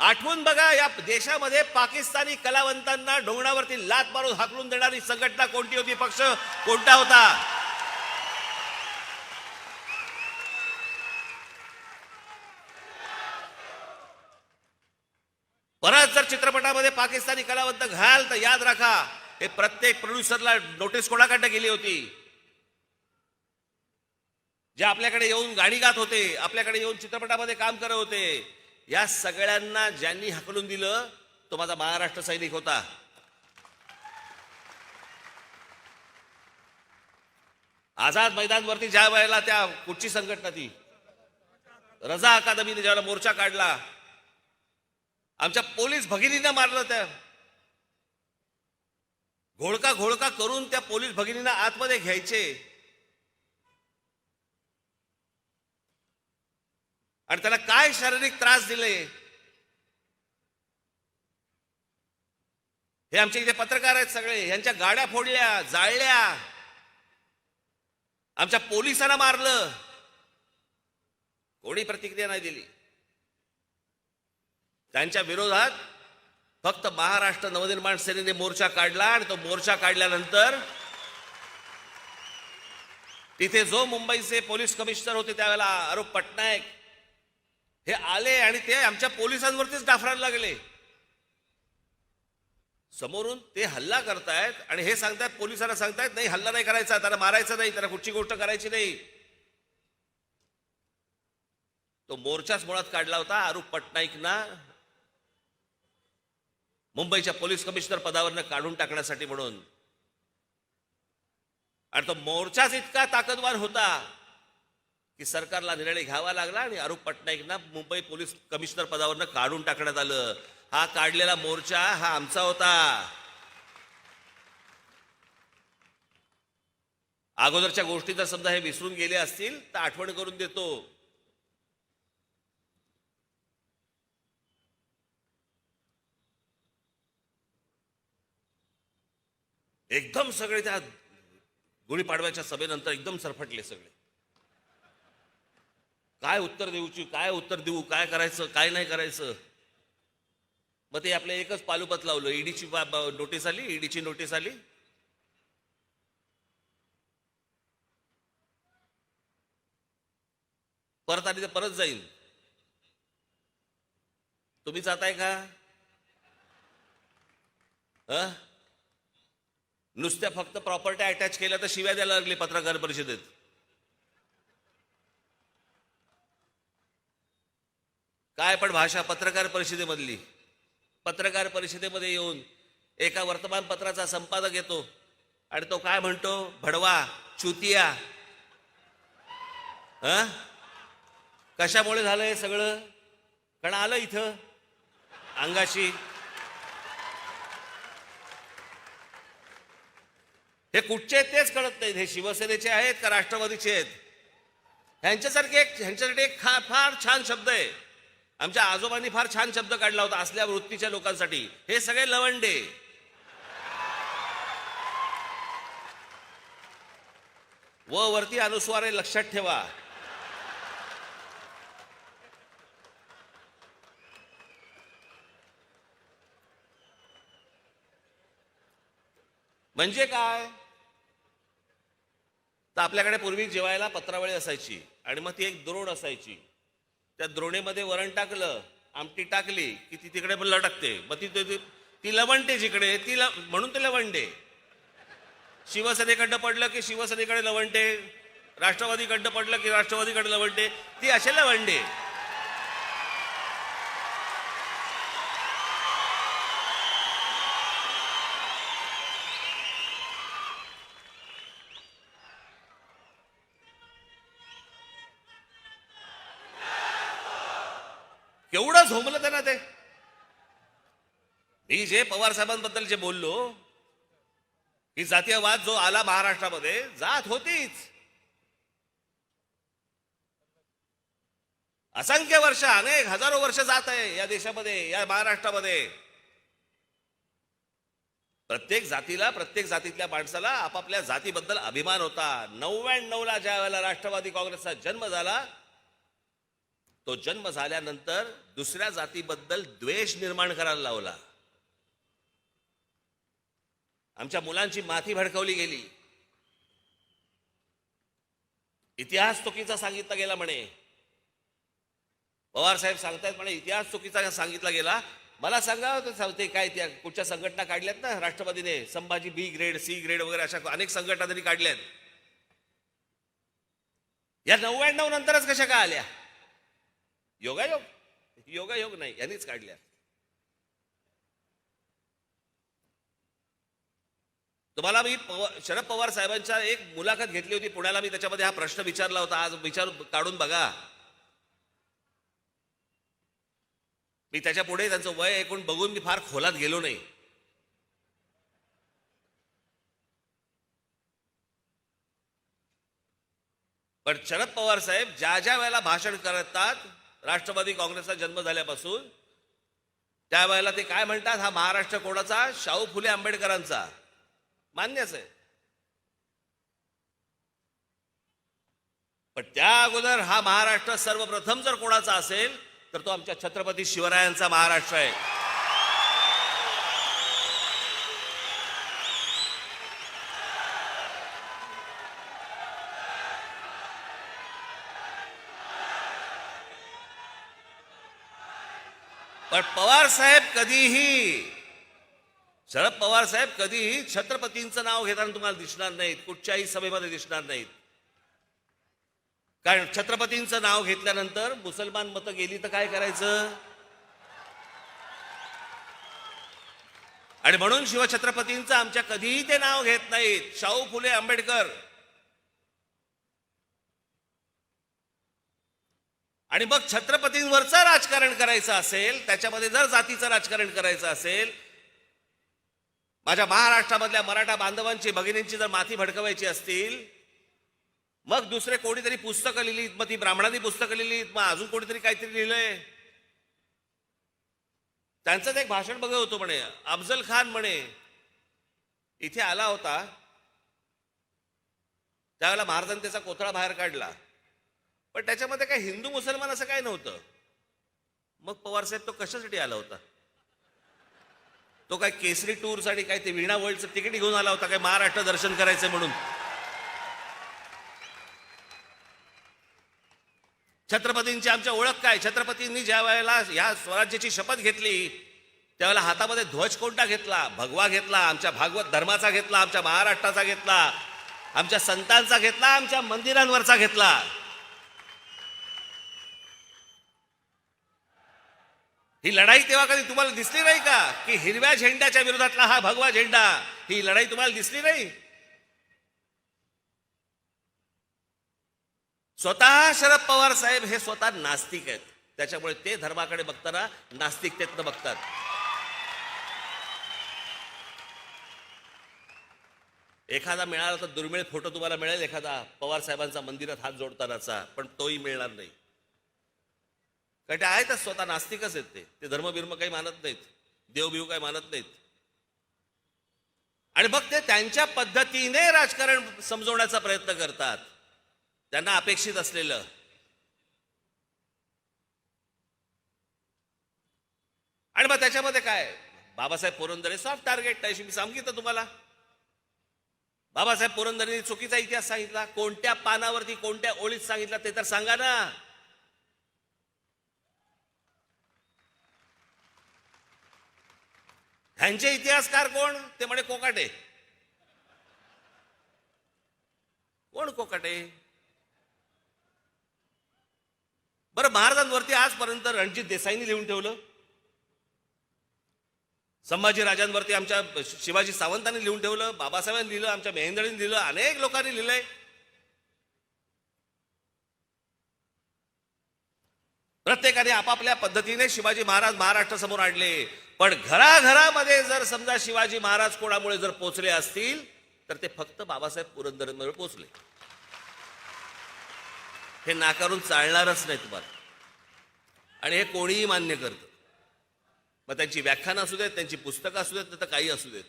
आठवून बघा, या देशामध्ये पाकिस्तानी कलावंतांना ढोंगणावरती लात मारून हाकलून देणारी संघटना कोणती होती, पक्ष कोणता होता? परत जर चित्रपटामध्ये पाकिस्तानी कलावंत घाल तर याद राखा, हे प्रत्येक प्रोड्युसरला नोटीस कोणाकडे गेली होती? जे आपल्याकडे येऊन गाणी गात होते, आपल्याकडे येऊन चित्रपटामध्ये काम करत होते, या सगळ्यांना ज्यांनी हाकलून दिलं तो माझा महाराष्ट्र सैनिक होता. आझाद मैदानवरती ज्या वेळेला त्या कुठची संघटना ती रजा अकादमीने ज्यावेळेला मोर्चा काढला, आमच्या पोलीस भगिनींना मारलं, त्या घोळका घोळका करून त्या पोलीस भगिनींना आतमध्ये घ्यायचे आणि त्याला काय शारीरिक त्रास दिले हे आमचे इथे पत्रकार आहेत सगळे, यांच्या गाड्या फोडल्या, जाळल्या, आमच्या पोलिसांना मारलं, कोणी प्रतिक्रिया नाही दिली. त्यांच्या विरोधात फक्त महाराष्ट्र नवनिर्माण सेनेने मोर्चा काढला आणि तो मोर्चा काढल्यानंतर तिथे जो मुंबईचे पोलीस कमिशनर होते त्यावेळेला आरोप पटनायक हे आले आणि ते आमच्या पोलिसांवरतीच डाफरायला लागले. समोरून ते हल्ला करतायत आणि हे सांगतायत, पोलिसांना सांगतायत नाही हल्ला नाही करायचा, त्याला मारायचं नाही, त्याला कुठची गोष्ट करायची नाही. तो मोर्चाच मुळात काढला होता आरोप पटनाईकना मुंबईच्या पोलीस कमिशनर पदावरनं काढून टाकण्यासाठी म्हणून. आणि तो मोर्चाच इतका ताकदवान होता की सरकारला निर्णय घ्यावा लागला आणि आरोप पटनाईकना मुंबई पोलीस कमिशनर पदावरनं काढून टाकण्यात आलं. हा काढलेला मोर्चा हा आमचा होता. अगोदरच्या गोष्टी जर समजा हे विसरून गेले असतील तर आठवण करून देतो. एकदम सगळे त्या गुढीपाडव्याच्या सभेनंतर एकदम सरफटले सगळे. काय उत्तर देऊ, काय करायचं, काय नाही करायचं. मग ते आपलं एकच पालुपत लावलं, ईडीची नोटीस आली, ईडीची नोटीस आली. परत आली तर परत जाईल. तुम्ही जाताय का? नुसत्या फक्त प्रॉपर्टी अटॅच केल्या तर शिव्या द्यायला लागले पत्रकार परिषदेत. काय पण भाषा पत्रकार परिषदेमधली. पत्रकार परिषदेमध्ये येऊन एका वर्तमानपत्राचा संपादक येतो आणि तो काय म्हणतो, भडवा, चुतिया. कशामुळे झालंय सगळं? कारण आलं इथं अंगाशी. हे कुठचे आहेत तेच कळत नाहीत. हे शिवसेनेचे आहेत का राष्ट्रवादीचे आहेत? ह्यांच्यासाठी एक फार छान शब्द आहे. आमच्या आजोबांनी फार छान शब्द काढला होता असल्या वृत्तीच्या लोकांसाठी. हे सगळे लवंडे. वरती अनुस्वार आहे, लक्षात ठेवा. म्हणजे काय तर आपल्याकडे पूर्वी जेवायला पत्रावळी असायची आणि मग ती एक द्रोण असायची. त्या द्रोणेमध्ये वरण टाकलं, आमटी टाकली की ती तिकडे लटकते. मग ती लवंडे जिकडे म्हणून ते लवंडे. शिवसेनेकडनं पडलं की शिवसेनेकडे लवंडे, राष्ट्रवादीकडनं पडलं की राष्ट्रवादीकडे लवंडे. ती असे लवंडे. केवढं झोंबलं त्यांना ते. मी जे पवार साहेबांबद्दल जे बोललो की जातीयवाद जो आला महाराष्ट्रामध्ये, जात होतीच. असंख्य वर्ष, अनेक हजारो वर्ष जात आहे या देशामध्ये, या महाराष्ट्रामध्ये. प्रत्येक जातीला, प्रत्येक जातीतल्या माणसाला आपापल्या जातीबद्दल अभिमान होता. 99ला ज्या वेळेला राष्ट्रवादी काँग्रेसचा जन्म झाला, तो जन्म झाल्यानंतर दुसऱ्या जातीबद्दल द्वेष निर्माण करायला लावला. आमच्या मुलांची माथी भडकवली गेली. इतिहास चुकीचा सांगितला गेला म्हणे. पवार साहेब सांगतायत म्हणे इतिहास चुकीचा सांगितला गेला. मला सांगा ते काय त्या कुठच्या संघटना काढल्यात ना राष्ट्रवादीने, संभाजी बी ग्रेड, सी ग्रेड वगैरे अशा अनेक संघटना तरी काढल्यात. या 99 नंतरच कशा का आल्या? योगायोग? योगायोग नाही, यांनीच काढल्या. तुम्हाला मी शरद पवार साहेबांच्या एक मुलाखत घेतली होती पुण्याला. मी त्याच्यामध्ये हा प्रश्न विचारला होता. आज काढून बघा. मी त्याच्या पुढे त्यांचं वय ऐकून बघून मी फार खोलात गेलो नाही. पण शरद पवार साहेब ज्या ज्या वेळेला भाषण करतात राष्ट्रवादी काँग्रेसचा जन्म झाल्यापासून, त्यावेळेला ते काय म्हणतात, हा महाराष्ट्र कोणाचा? शाहू फुले आंबेडकरांचा. मान्यच आहे. पण त्या अगोदर हा महाराष्ट्र सर्वप्रथम जर कोणाचा असेल तर तो आमच्या छत्रपती शिवरायांचा महाराष्ट्र आहे. पण पवार साहेब कधीही, शरद पवार साहेब कधीही छत्रपतींचं नाव घेताना तुम्हाला दिसणार नाहीत, कुठच्याही सभेमध्ये दिसणार नाहीत. कारण छत्रपतींचं नाव घेतल्यानंतर मुसलमान मतं गेली तर काय करायचं? आणि म्हणून शिवछत्रपतींचं आमच्या कधीही ते नाव घेत नाहीत. शाहू फुले आंबेडकर. आणि मग छत्रपतींवरचं राजकारण करायचं असेल, त्याच्यामध्ये जर जातीचं राजकारण करायचं असेल, माझ्या महाराष्ट्रामधल्या मराठा बांधवांची, भगिनींची जर माथी भडकवायची असतील, मग दुसरे कोणीतरी पुस्तकं लिहिलीत, मग ती ब्राह्मणांनी पुस्तकं लिहिलीत, मग अजून कोणीतरी काहीतरी लिहिलंय. त्यांचं एक भाषण बघत होतो म्हणे, अफजल खान म्हणे इथे आला होता, त्यावेळेला महाराजांनी त्याचा कोथळा बाहेर काढला, पण त्याच्यामध्ये काही हिंदू मुसलमान असं काही नव्हतं. मग पवार साहेब तो कशासाठी आला होता? तो काय केसरी टूर्स आणि काय ते वीणा वर्ल्डचं तिकीट घेऊन आला होता काय महाराष्ट्र दर्शन करायचं म्हणून? छत्रपतींची आमच्या ओळख काय? छत्रपतींनी ज्या वेळेला या स्वराज्याची शपथ घेतली त्यावेळेला हातामध्ये ध्वज कोणता घेतला? भगवा घेतला, आमच्या भागवत धर्माचा घेतला, आमच्या महाराष्ट्राचा घेतला, आमच्या संतांचा घेतला, आमच्या मंदिरांवरचा घेतला. ही लढाई तेव्हा कधी तुम्हाला दिसली नाही का की हिरव्या झेंड्याच्या विरोधातला हा भगवा झेंडा, ही लढाई तुम्हाला दिसली नाही? स्वतः शरद पवार साहेब हे स्वतः नास्तिक आहेत, त्याच्यामुळे ते धर्माकडे बघताना नास्तिकतेतनं बघतात. एखादा मिळाला तर दुर्मिळ फोटो तुम्हाला मिळेल, एखादा पवार साहेबांचा मंदिरात हात जोडतानाचा, पण तोही मिळणार नाही. कारण ते आहेतच स्वतः नास्तिकच आहेत. ते धर्मबिर्म काही मानत नाहीत, देवबिव काही मानत नाहीत. आणि मग ते त्यांच्या पद्धतीने राजकारण समजवण्याचा प्रयत्न करतात, त्यांना अपेक्षित असलेलं. आणि मग त्याच्यामध्ये काय, बाबासाहेब पुरंदरे सॉफ्ट टार्गेट आहे. मी सांगितलं तुम्हाला, बाबासाहेब पुरंदरेंनी चुकीचा इतिहास सांगितला. कोणत्या पानावरती कोणत्या ओळीत सांगितला ते तर सांगा ना. ह्यांचे इतिहासकार कोण? ते म्हणे कोकाटे. कोण कोकाटे? बरं, महाराजांवरती आजपर्यंत रणजित देसाईंनी लिहून ठेवलं, संभाजी राजांवरती आमच्या शिवाजी सावंतांनी लिहून ठेवलं, बाबासाहेबांनी लिहिलं, आमच्या मेहेंदळींनी लिहिलं, अनेक लोकांनी लिहिलंय. प्रत्येकाने आपापल्या पद्धतीने शिवाजी महाराज महाराष्ट्र समोर आणले. पण घराघरामध्ये जर समजा शिवाजी महाराज कोणामुळे जर पोचले असतील तर ते फक्त बाबासाहेब पुरंदरेंमुळे पोचले. हे नाकारून चालणारच नाही तुम्हाला. आणि हे कोणीही मान्य करतं. मग त्यांची व्याख्यानं असू देत, त्यांची पुस्तकं असू देत, तर काही असू देत.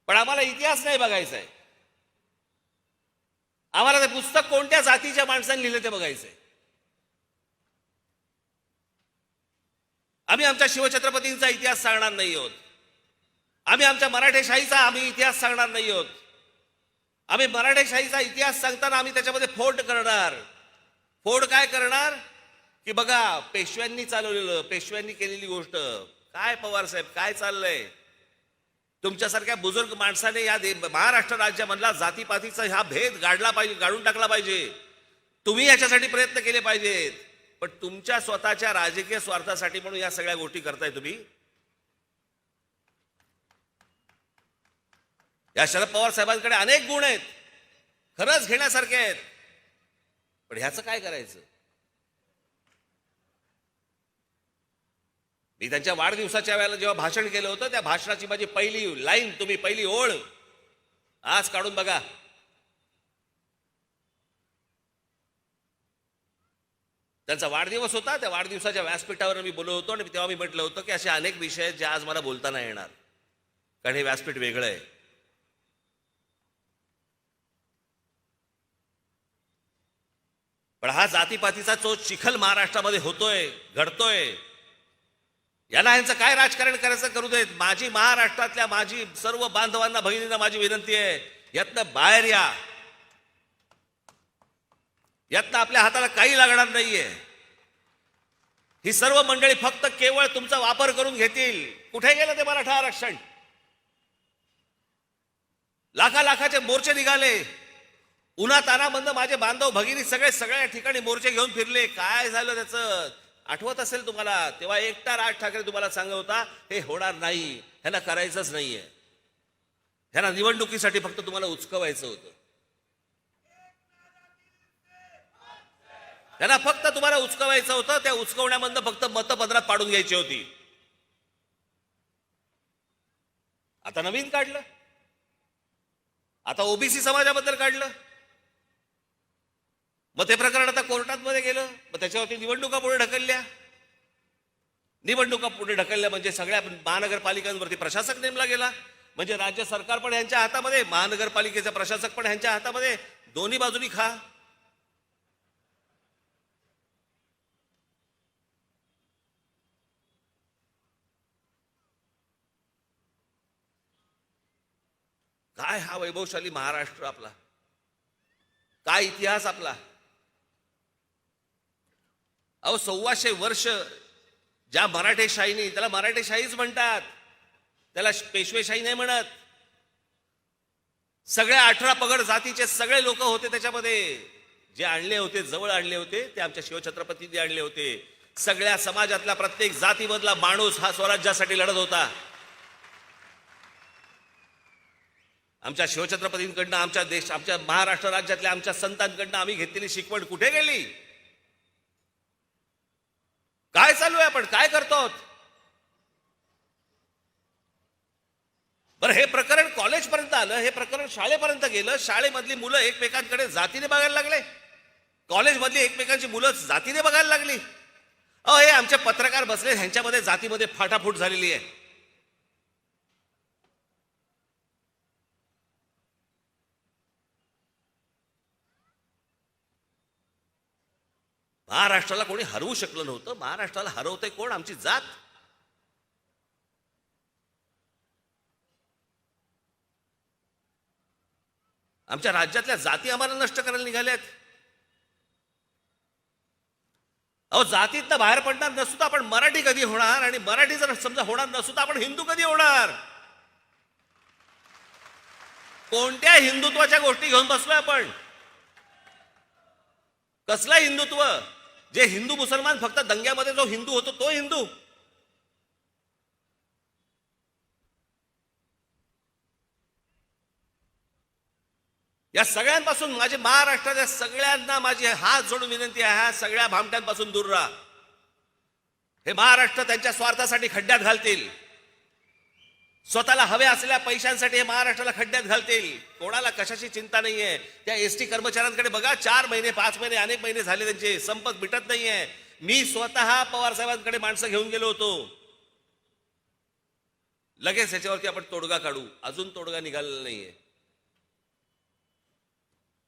पण आम्हाला इतिहास नाही बघायचा आहे. आम्हाला ते पुस्तक कोणत्या जातीच्या माणसांनी लिहिलं ते बघायचंय. आम्ही आमच्या शिवछत्रपतींचा इतिहास सांगणार नाही आहोत. आम्ही आमच्या मराठेशाहीचा इतिहास सांगणार नाही आहोत. आम्ही मराठेशाहीचा इतिहास सांगताना आम्ही त्याच्यामध्ये फोड करणार. फोड काय करणार की बघा पेशव्यांनी चालवलेलं, पेशव्यांनी केलेली गोष्ट. काय पवार साहेब काय चाललंय? तुमच्यासारख्या बुजुर्ग माणसाने या महाराष्ट्र राज्यामधला जातीपातीचा हा भेद गाडला पाहिजे, गाडून टाकला पाहिजे. तुम्ही याच्यासाठी प्रयत्न केले पाहिजेत. पण तुमच्या स्वतःच्या राजकीय स्वार्थासाठी म्हणून या सगळ्या गोष्टी करताय तुम्ही. या शरद पवार साहेबांकडे अनेक गुण आहेत, खरंच घेण्यासारखे आहेत. पण ह्याचं काय करायचं? मी त्यांच्या वाढदिवसाच्या वेळेला जेव्हा भाषण केलं होतं त्या भाषणाची माझी पहिली लाईन, तुम्ही पहिली ओळ आज काढून बघा. त्यांचा वाढदिवस होता, त्या वाढदिवसाच्या व्यासपीठावर मी बोललो होतो आणि तेव्हा मी म्हटलं होतं की असे अनेक विषय आहेत जे आज मला बोलता नाही येणार, कारण हे व्यासपीठ वेगळं आहे. पण हा जातीपातीचा जो चिखल महाराष्ट्रामध्ये होतोय, घडतोय, याला यांचं काय राजकारण करायचं करू देत. माझी महाराष्ट्रातल्या माझी सर्व बांधवांना, भगिनींना माझी विनंती आहे, यातनं बाहेर या. यातनं आपल्या हाताला काही लागणार नाहीये. ही सर्व मंडळी फक्त केवळ तुमचा वापर करून घेतील. कुठे गेलं ते मराठा आरक्षण? लाखाचे मोर्चे निघाले, उन्हा तानामधनं माझे बांधव भगिनी सगळ्या ठिकाणी मोर्चे घेऊन फिरले. काय झालं त्याचं आठवत असेल तुम्हाला? तेव्हा एकटा राज ठाकरे तुम्हाला सांगत होता हे होणार नाही, ह्याला करायचंच नाहीये, ह्याला निवडणुकीसाठी फक्त तुम्हाला उचकवायचं होतं, ह्याला फक्त तुम्हाला उचकवायचं होतं. त्या उचकवण्यामधनं फक्त मतपत्रात पाडून घ्यायची होती. आता नवीन काढलं, आता ओबीसी समाजाबद्दल काढलं, मग ते प्रकरण आता कोर्टात मध्ये गेलं, मग त्याच्यावरती निवडणुका पुढे ढकलल्या. निवडणुका पुढे ढकलल्या म्हणजे सगळ्या महानगरपालिकांवरती प्रशासक नेमला गेला, म्हणजे राज्य सरकार पण यांच्या हातामध्ये, महानगरपालिकेचा प्रशासक पण यांच्या हातामध्ये, दोन्ही बाजूनी खा. काय हा वैभवशाली महाराष्ट्र आपला, काय इतिहास आपला. अहो 125 वर्ष ज्या मराठेशाहीने, त्याला मराठेशाहीच म्हणतात, त्याला पेशवेशाही नाही म्हणत. सगळ्या 18 पगड जातीचे सगळे लोक होते त्याच्यामध्ये. जे आणले होते, जवळ आणले होते, ते आमच्या शिवछत्रपतींनी आणले होते. सगळ्या समाजातला प्रत्येक जातीमधला माणूस हा स्वराज्यासाठी लढत होता. आमच्या शिवछत्रपतींकडनं, आमच्या महाराष्ट्र राज्यातल्या आमच्या संतांकडनं आम्ही घेतलेली शिकवण कुठे गेली? काय चालू आहे? आपण काय करतो? बरं, हे प्रकरण कॉलेजपर्यंत आलं, हे प्रकरण शाळेपर्यंत गेलं. शाळेमधली मुलं एकमेकांकडे जातीने बघायला लागले, कॉलेजमधली एकमेकांची मुलं जातीने बघायला लागली. अहो, हे आमचे पत्रकार बसले, ह्यांच्यामध्ये जातीमध्ये फाटाफूट झालेली आहे. महाराष्ट्राला कोणी हरवू शकलं नव्हतं. महाराष्ट्राला हरवतंय कोण? आमची जात. आमच्या राज्यातल्या जाती आम्हाला नष्ट करायला निघाल्यात. अहो, जातीतनं बाहेर पडणार नसू तर आपण मराठी कधी होणार? आणि मराठी जर समजा होणार नसू तर आपण हिंदू कधी होणार? कोणत्या हिंदुत्वाच्या गोष्टी घेऊन बसलोय आपण? कसला हिंदुत्व? जे हिंदू मुसलमान फक्त दंग्यामध्ये जो हिंदू होतो तो हिंदू? या सगळ्यांपासून माझी महाराष्ट्राच्या सगळ्यांना माझी हात जोडून विनंती आहे, ह्या सगळ्या भामट्यांपासून दूर राहा. हे महाराष्ट्र त्यांच्या स्वार्थासाठी खड्ड्यात घालतील. स्वतःला हव्या असलेल्या पैशांसाठी हे महाराष्ट्राला खड्ड्यात घालतील. कोणाला कशाची चिंता नाहीये. त्या एसटी कर्मचाऱ्यांकडे बघा, 4 महिने 5 महिने अनेक महिने झाले त्यांचे संपत मिटत नाहीये. मी स्वतः पवार साहेबांकडे माणसं घेऊन गेलो होतो. लगेच ह्याच्यावरती आपण तोडगा काढू. अजून तोडगा निघालेला नाहीये.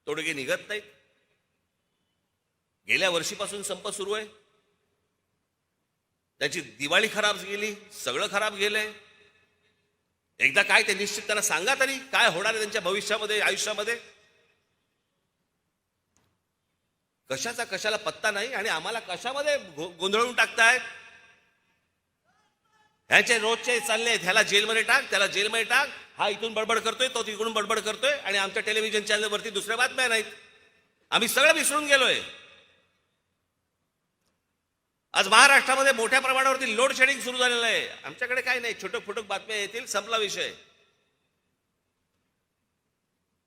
तोडगे निघत नाहीत. गेल्या वर्षीपासून संप सुरू आहे. त्याची दिवाळी खराब गेली, सगळं खराब गेलंय. एकदा काय ते निश्चित त्यांना सांगा तरी, काय होणार आहे त्यांच्या भविष्यामध्ये, आयुष्यामध्ये. कशाचा कशाला पत्ता नाही आणि आम्हाला कशामध्ये गोंधळून टाकतायत. ह्याचे रोजचे चालले आहेत, ह्याला जेलमध्ये टाक, त्याला जेलमध्ये टाक, हा इथून बडबड करतोय, तो तिकडून बडबड करतोय आणि आमच्या टेलिव्हिजन चॅनलवरती दुसऱ्या बातम्या नाहीत. आम्ही सगळं विसरून गेलोय. आज महाराष्ट्रामध्ये मोठ्या प्रमाणावरती लोड शेडिंग सुरू झालेलं आहे. आमच्याकडे काय नाही, छोटक फोटक बातम्या येतील, संपला विषय.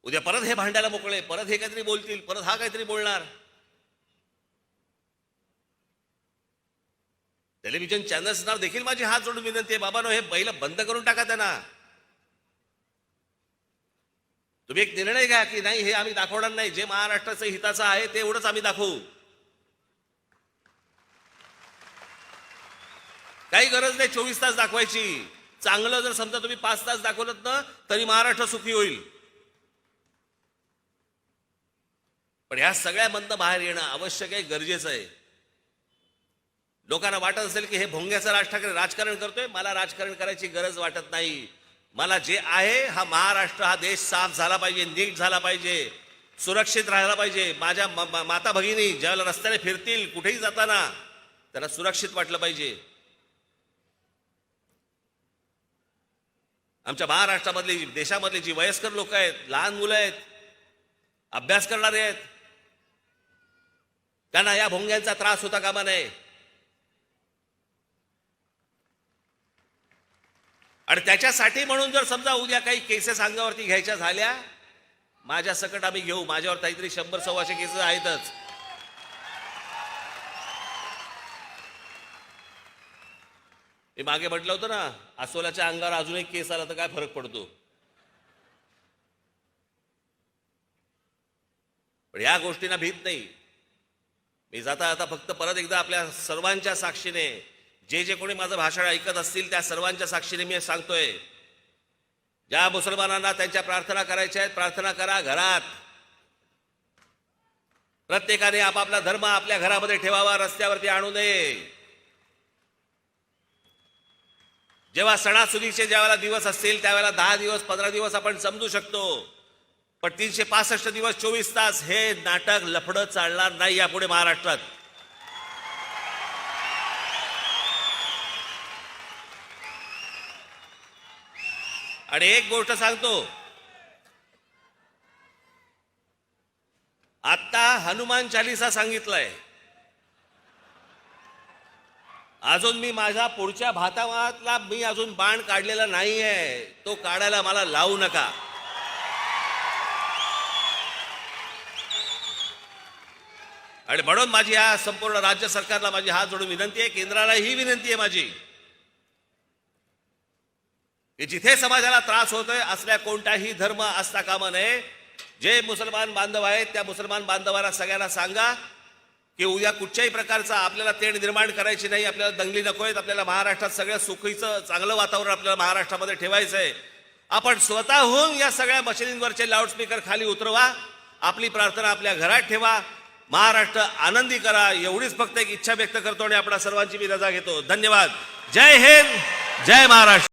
उद्या परत हे भांडायला मोकळे, परत हे काहीतरी बोलतील, परत हा काहीतरी बोलणार. टेलिव्हिजन चॅनल्सना देखील माझी हात जोडून विनंती आहे, बाबांनो हे बैल बंद करून टाका त्यांना. तुम्ही एक निर्णय घ्या की नाही हे आम्ही दाखवणार नाही, जे महाराष्ट्राचं हिताचं आहे ते एवढंच आम्ही दाखवू. काही गरज नाही 24 तास दाखवायची. चांगलं जर समजा तुम्ही 5 तास दाखवलं ना तरी महाराष्ट्र सुखी होईल. पण ह्या सगळ्यामधनं बाहेर येणं आवश्यक आहे, गरजेचं आहे. लोकांना वाटत असेल की हे भोंग्याचं राज ठाकरे राजकारण करतोय. मला राजकारण करायची गरज वाटत नाही. मला जे आहे हा महाराष्ट्र, हा देश साफ झाला पाहिजे, नीट झाला पाहिजे, सुरक्षित राहायला पाहिजे. माझ्या माता भगिनी ज्यावेळेला रस्त्याने फिरतील कुठेही जाताना त्यांना सुरक्षित वाटलं पाहिजे. आमच्या महाराष्ट्रामधली, देशामधली जी वयस्कर लोक आहेत, लहान मुलं आहेत, अभ्यास करणारे आहेत, त्यांना या भोंग्यांचा त्रास होता कामा नये. आणि त्याच्यासाठी म्हणून जर समजा उद्या काही केसेस अंगावरती घ्यायच्या झाल्या, माझ्या सकट आम्ही घेऊ. माझ्यावर काहीतरी 100-125 केसेस आहेतच. मी मागे म्हटलं होतं ना, अस्वलाच्या अंगावर अजून एक केस आला तर काय फरक पडतो. पण या गोष्टींना भीत नाही. मी जाता जाता फक्त परत एकदा आपल्या सर्वांच्या साक्षीने, जे कोणी माझं भाषण ऐकत असतील त्या सर्वांच्या साक्षीने मी सांगतोय, ज्या मुसलमानांना त्यांच्या प्रार्थना करायच्या आहेत, प्रार्थना करा घरात. प्रत्येकाने आपापला धर्म आपल्या घरामध्ये ठेवावा, रस्त्यावरती आणू नये. जेव्हा सणासुदीचे ज्यावेळेला दिवस असतील त्यावेळेला 10 दिवस 15 दिवस आपण समजू शकतो. पण 365 दिवस 24 तास हे नाटक लफडं चालणार नाही यापुढे महाराष्ट्रात. आणि एक गोष्ट सांगतो, आता हनुमान चालीसा सांगितलंय. अजून मी माझ्या पुढच्या भातावातला मी अजून बाण काढलेला नाहीये. तो काढायला मला लावू नका. आणि म्हणून माझी या संपूर्ण राज्य सरकारला माझी हात जोडून विनंती आहे, केंद्राला ही विनंती आहे माझी, की जिथे समाजाला त्रास होतोय असल्या कोणताही धर्म असता कामा नये. जे मुसलमान बांधव आहेत त्या मुसलमान बांधवांना सगळ्यांना सांगा की उद्या कुठच्याही प्रकारचा आपल्याला तेढ निर्माण करायची नाही. आपल्याला दंगली नकोयत. आपल्याला महाराष्ट्रात सगळ्या सुखीचं चांगलं वातावरण आपल्याला महाराष्ट्रामध्ये ठेवायचं आहे. आपण स्वतःहून या सगळ्या मशिदींवरचे लाऊडस्पीकर खाली उतरवा. आपली प्रार्थना आपल्या घरात ठेवा. महाराष्ट्र आनंदी करा. एवढीच फक्त एक इच्छा व्यक्त करतो आणि आपल्या सर्वांची मी रजा घेतो. धन्यवाद. जय हिंद, जय महाराष्ट्र.